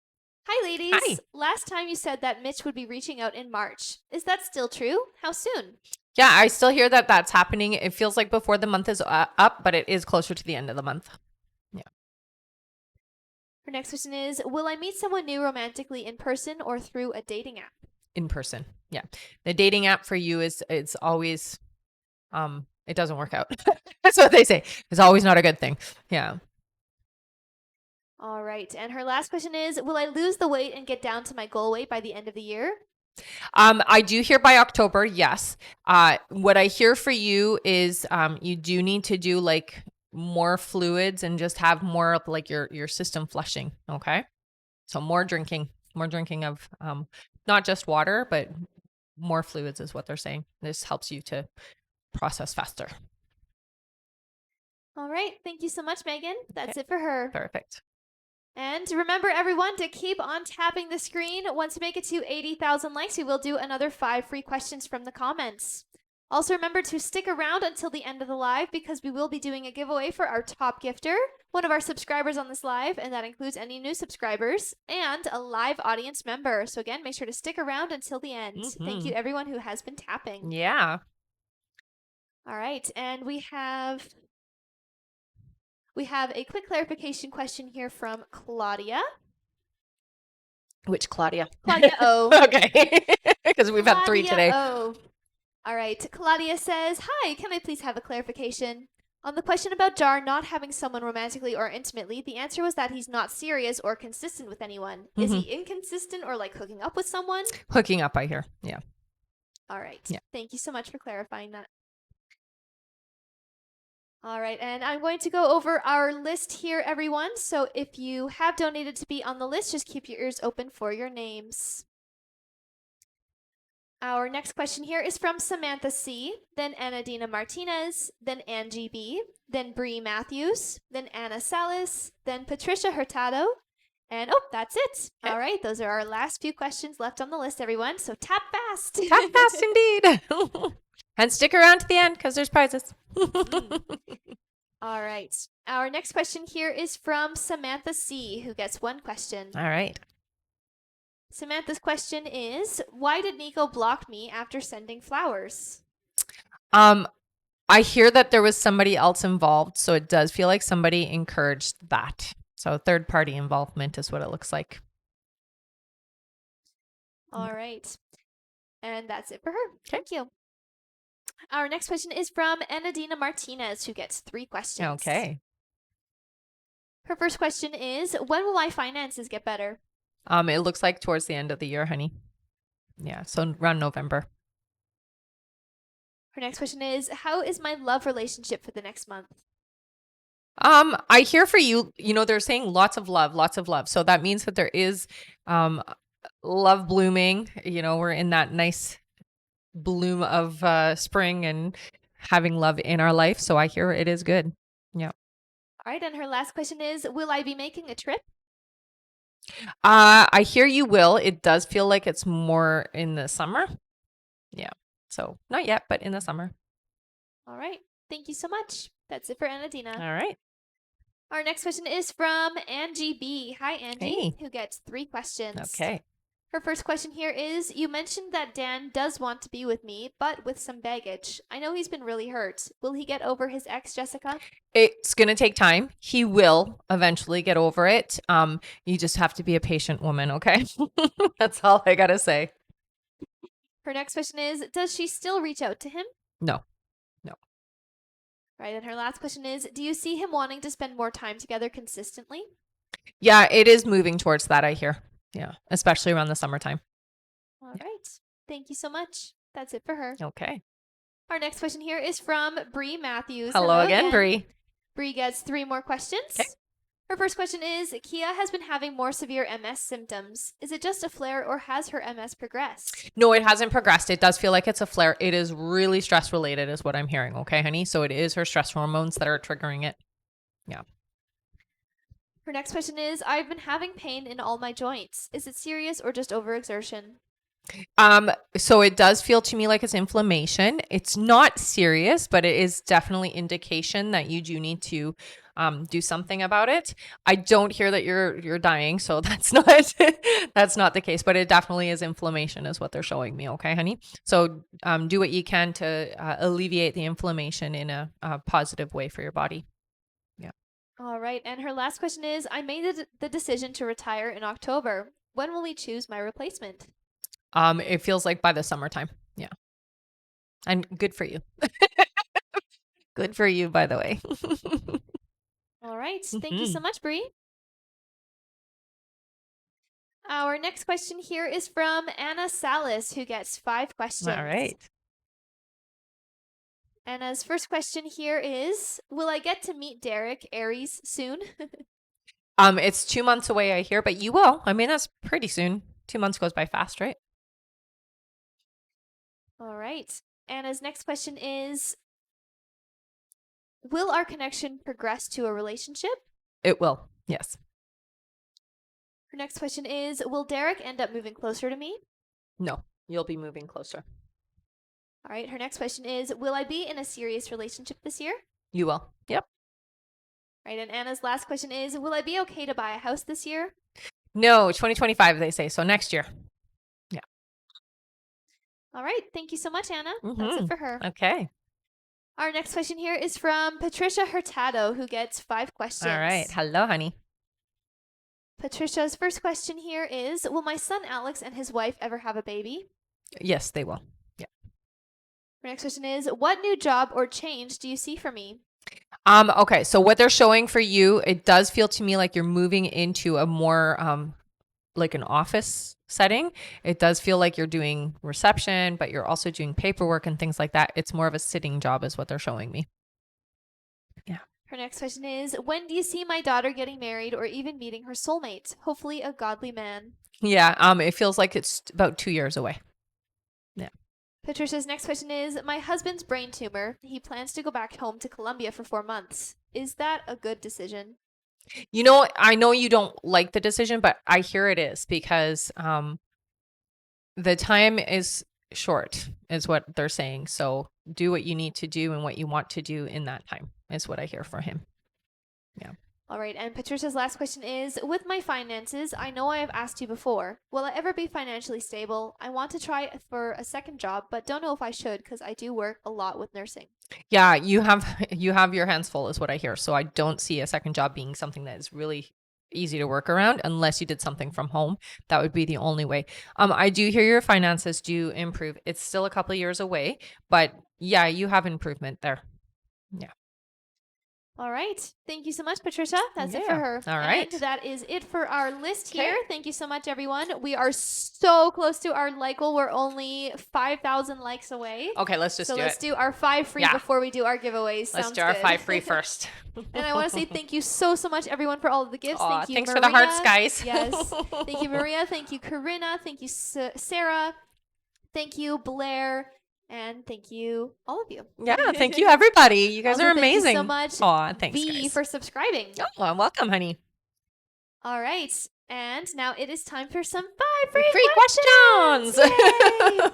hi, ladies. Hi. Last time you said that Mitch would be reaching out in March. Is that still true? How soon? Yeah, I still hear that that's happening. It feels like before the month is up, but it is closer to the end of the month. Yeah. Her next question is, will I meet someone new romantically in person or through a dating app? In person. Yeah. The dating app for you it's always, it doesn't work out. That's what they say. It's always not a good thing. Yeah. All right. And her last question is, will I lose the weight and get down to my goal weight by the end of the year? I do hear by October, yes. What I hear for you is you do need to do like more fluids and just have more of like your system flushing. Okay. So more drinking of not just water, but more fluids is what they're saying. This helps you to process faster. All right. Thank you so much, Megan. That's it for her. Perfect. And remember, everyone, to keep on tapping the screen. Once we make it to 80,000 likes, we will do another 5 free questions from the comments. Also, remember to stick around until the end of the live because we will be doing a giveaway for our top gifter, one of our subscribers on this live, and that includes any new subscribers, and a live audience member. So again, make sure to stick around until the end. Thank you, everyone who has been tapping. Yeah. All right, and we have a quick clarification question here from Claudia. Which Claudia? Claudia O. Okay. Because we've had 3 today. Oh. All right. Claudia says, hi, can I please have a clarification? On the question about Jar not having someone romantically or intimately, the answer was that he's not serious or consistent with anyone. Is he inconsistent or like hooking up with someone? Hooking up, I hear. Yeah. All right. Yeah. Thank you so much for clarifying that. All right, and I'm going to go over our list here, everyone. So if you have donated to be on the list, just keep your ears open for your names. Our next question here is from Samantha C., then Anadina Martinez, then Angie B., then Bree Matthews, then Anna Salas, then Patricia Hurtado, and that's it. Okay. All right, those are our last few questions left on the list, everyone. So tap fast. Tap fast indeed. And stick around to the end because there's prizes. All right. Our next question here is from Samantha C., who gets 1 question. All right. Samantha's question is, why did Nico block me after sending flowers? I hear that there was somebody else involved, so it does feel like somebody encouraged that. So third-party involvement is what it looks like. All right. And that's it for her. Thank you. Our next question is from Anadina Martinez, who gets 3 questions. Okay. Her first question is, when will my finances get better? It looks like towards the end of the year, honey. Yeah, so around November. Her next question is, how is my love relationship for the next month? I hear for you, they're saying lots of love. So that means that there is love blooming. We're in that nice bloom of spring and having love in our life. So I hear it is good. Yeah. All right. And her last question is, will I be making a trip? I hear you will. It does feel like it's more in the summer. Yeah. So not yet, but in the summer. All right. Thank you so much. That's it for Anadina. All right. Our next question is from Angie B. Hi, Angie, who gets 3 questions. Okay. Her first question here is, you mentioned that Dan does want to be with me, but with some baggage. I know he's been really hurt. Will he get over his ex, Jessica? It's going to take time. He will eventually get over it. You just have to be a patient woman, okay? That's all I got to say. Her next question is, does she still reach out to him? No. Right, and her last question is, do you see him wanting to spend more time together consistently? Yeah, it is moving towards that, I hear. Yeah. Especially around the summertime. All right. Thank you so much. That's it for her. Okay. Our next question here is from Bree Matthews. Hello again, Bree. Bree gets 3 more questions. Okay. Her first question is, Kia has been having more severe MS symptoms. Is it just a flare or has her MS progressed? No, it hasn't progressed. It does feel like it's a flare. It is really stress related is what I'm hearing. Okay, honey? So it is her stress hormones that are triggering it. Yeah. Her next question is, I've been having pain in all my joints. Is it serious or just overexertion? So it does feel to me like it's inflammation. It's not serious, but it is definitely indication that you do need to do something about it. I don't hear that you're dying, so that's not that's not the case, but it definitely is inflammation is what they're showing me. Okay, honey? So do what you can to alleviate the inflammation in a positive way for your body. Yeah. All right. And her last question is, I made the decision to retire in October. When will we choose my replacement? It feels like by the summertime. Yeah. And good for you. Good for you, by the way. All right. Thank you so much, Bree. Our next question here is from Anna Salas, who gets 5 questions. All right. Anna's first question here is, will I get to meet Derek Aries soon? It's 2 months away, I hear, but you will. I mean, that's pretty soon. 2 months goes by fast, right? All right. Anna's next question is, will our connection progress to a relationship? It will. Yes. Her next question is, will Derek end up moving closer to me? No, you'll be moving closer. All right. Her next question is, will I be in a serious relationship this year? You will. Yep. Right. And Anna's last question is, will I be okay to buy a house this year? No, 2025, they say. So next year. Yeah. All right. Thank you so much, Anna. That's it for her. Okay. Our next question here is from Patricia Hurtado, who gets 5 questions. All right. Hello, honey. Patricia's first question here is, will my son Alex and his wife ever have a baby? Yes, they will. Yeah. Our next question is, what new job or change do you see for me? Okay. So what they're showing for you, it does feel to me like you're moving into a more like an office setting. It does feel like you're doing reception, but you're also doing paperwork and things like that. It's more of a sitting job is what they're showing me. Yeah. Her next question is, when do you see my daughter getting married or even meeting her soulmate? Hopefully a godly man. Yeah. It feels like it's about 2 years away. Yeah. Patricia's next question is, my husband's brain tumor. He plans to go back home to Colombia for 4 months. Is that a good decision? You know, I know you don't like the decision, but I hear it is because the time is short, is what they're saying. So do what you need to do and what you want to do in that time is what I hear for him. Yeah. All right. And Patricia's last question is, with my finances, I know I have asked you before, will I ever be financially stable? I want to try for a second job, but don't know if I should because I do work a lot with nursing. Yeah, you have your hands full is what I hear. So I don't see a second job being something that is really easy to work around unless you did something from home. That would be the only way. I do hear your finances do improve. It's still a couple of years away, but yeah, you have improvement there. Yeah. All right. Thank you so much, Patricia. That's it for Yeah. her. All right. And that is it for our list Okay. here. Thank you so much, everyone. We are so close to our like goal. We're only 5,000 likes away. Okay, let's just So do let's it. do our 5 free Yeah. before we do our giveaways. Let's Sounds do our good. 5 free first. And I want to say thank you so much, everyone, for all of the gifts. Aw, Thank you, thanks Maria. for the hearts, guys. Yes. Thank you, Maria. Thank you, Corinna. Thank you, Sarah. Thank you, Blair. And thank you, all of you. Yeah, thank you, everybody. You guys Also, are amazing. Thank you so much, Aw, thanks, V, guys. for subscribing. Oh, welcome, honey. All right. And now it is time for some 5 free questions. Yay!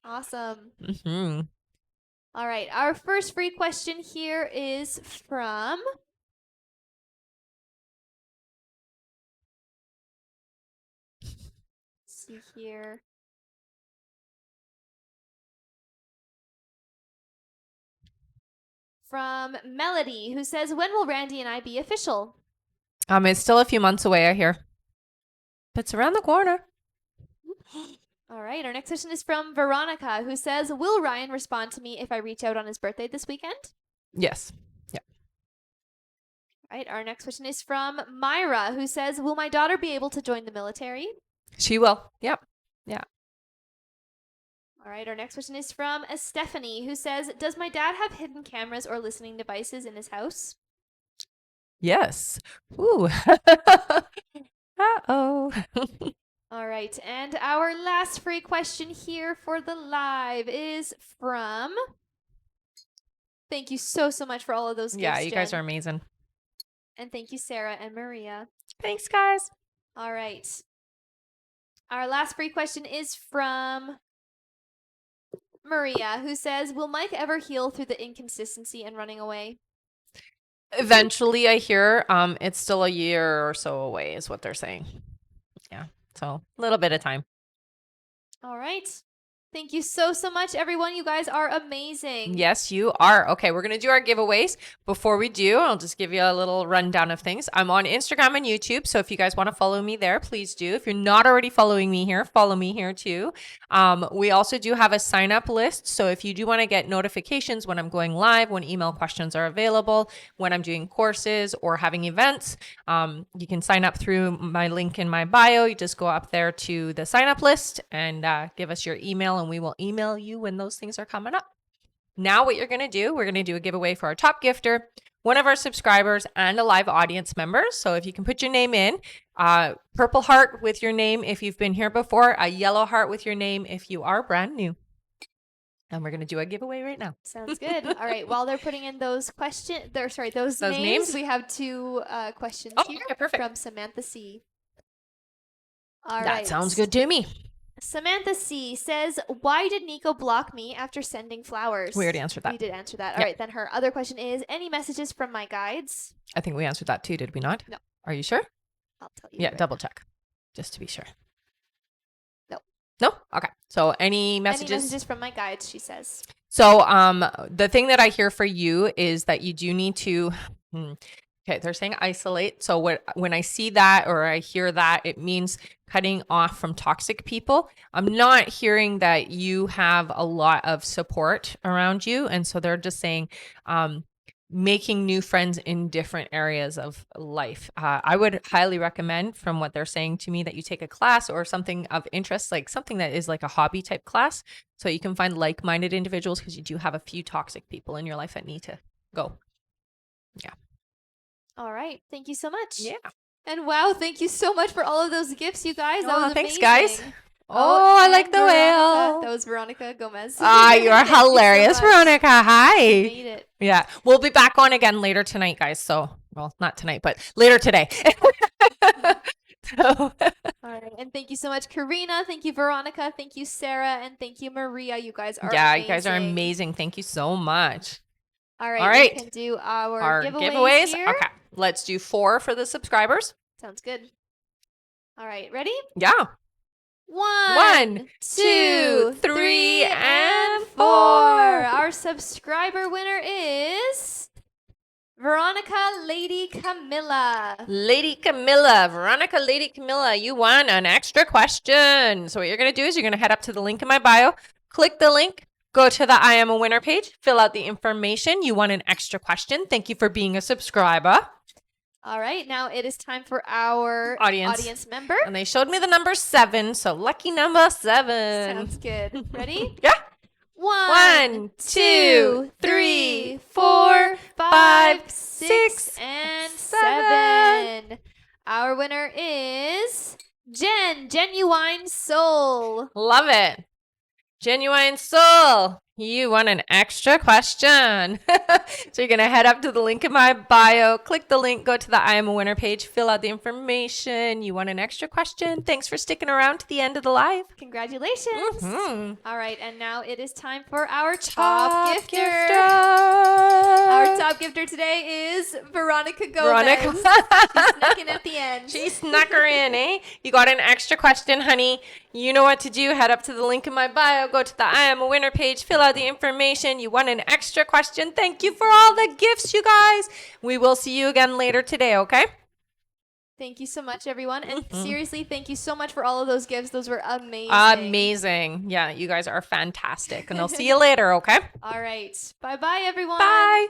Awesome. Mm-hmm. All right. Our first free question here is from... Let's see here. From Melody, who says, when will Randy and I be official? It's still a few months away, I hear. It's around the corner. All right. Our next question is from Veronica, who says, will Ryan respond to me if I reach out on his birthday this weekend? Yes. Yeah. All right. Our next question is from Myra, who says, will my daughter be able to join the military? She will. Yep. All right, our next question is from Stephanie, who says, does my dad have hidden cameras or listening devices in his house? Yes. Ooh. Uh-oh. All right, and our last free question here for the live is from... Thank you so much for all of those gifts, Yeah, you guys Jen. are amazing. And thank you, Sarah and Maria. Thanks, guys. All right. Our last free question is from Maria, who says, will Mike ever heal through the inconsistency and running away? Eventually, I hear it's still a year or so away is what they're saying. Yeah. So a little bit of time. All right. Thank you so much, everyone. You guys are amazing. Yes, you are. Okay, we're going to do our giveaways. Before we do, I'll just give you a little rundown of things. I'm on Instagram and YouTube, so if you guys want to follow me there, please do. If you're not already following me here, follow me here too. We also do have a sign up list, so if you do want to get notifications when I'm going live, when email questions are available, when I'm doing courses or having events, you can sign up through my link in my bio. You just go up there to the sign up list and give us your email, and we will email you when those things are coming up. Now what you're going to do, we're going to do a giveaway for our top gifter, one of our subscribers, and a live audience member. So if you can put your name in, purple heart with your name if you've been here before, a yellow heart with your name if you are brand new. And we're going to do a giveaway right now. Sounds good. All right. While they're putting in those those names, we have two questions here okay, perfect. from Samantha C. All That right. sounds good to me. Samantha C says, why did Nico block me after sending flowers? We already answered that. We did answer that. All right. Then her other question is, any messages from my guides? I think we answered that too, did we not? No. Are you sure? I'll tell you. Yeah, right double check just to be sure. No. No? Okay. So any messages? Any messages from my guides, she says. So the thing that I hear for you is that you do need to okay, they're saying isolate. So when I see that or I hear that, it means cutting off from toxic people. I'm not hearing that you have a lot of support around you. And so they're just saying making new friends in different areas of life. I would highly recommend, from what they're saying to me, that you take a class or something of interest, like something that is like a hobby type class, so you can find like-minded individuals, because you do have a few toxic people in your life that need to go. Yeah. All right. Thank you so much. Yeah. And wow, thank you so much for all of those gifts, you guys. That was thanks, amazing. guys. Oh, I like and the Veronica. whale. That was Veronica Gomez. You're Thank you hilarious, so much. Veronica. Hi. You made it. Yeah. We'll be back on again later tonight, guys. So, well, not tonight, but later today. All right. And thank you so much, Karina. Thank you, Veronica. Thank you, Sarah. And thank you, Maria. You guys are amazing. You guys are amazing. Thank you so much. All right. All right. We can do our giveaways here. Okay. Let's do 4 for the subscribers. Sounds good. All right. Ready? Yeah. 1, 2, 3, and 4. Our subscriber winner is Veronica Lady Camilla. Veronica Lady Camilla, you won an extra question. So what you're going to do is you're going to head up to the link in my bio, click the link, go to the I Am a Winner page, fill out the information. You won an extra question. Thank you for being a subscriber. All right, now it is time for our audience member. And they showed me the number 7, so lucky number 7. Sounds good. Ready? Yeah. 1, 2, 3, 4, 5, 6, and 7. Our winner is Genuine Soul. Love it. Genuine Soul. You won an extra question. So you're going to head up to the link in my bio, click the link, go to the I Am a Winner page, fill out the information. You won an extra question. Thanks for sticking around to the end of the live. Congratulations. Mm-hmm. All right, and now it is time for our top gifter. Our top gifter today is Veronica Gomez. She snuck in at the end. She snuck her in, eh? You got an extra question, honey. You know what to do. Head up to the link in my bio, go to the I Am a Winner page, fill out the information. You won an extra question. Thank you for all the gifts, you guys. We will see you again later today, okay? Thank you so much, everyone. And seriously, thank you so much for all of those gifts. Those were amazing. Amazing. Yeah, you guys are fantastic. And I'll see you later, okay? All right. Bye-bye, everyone. Bye.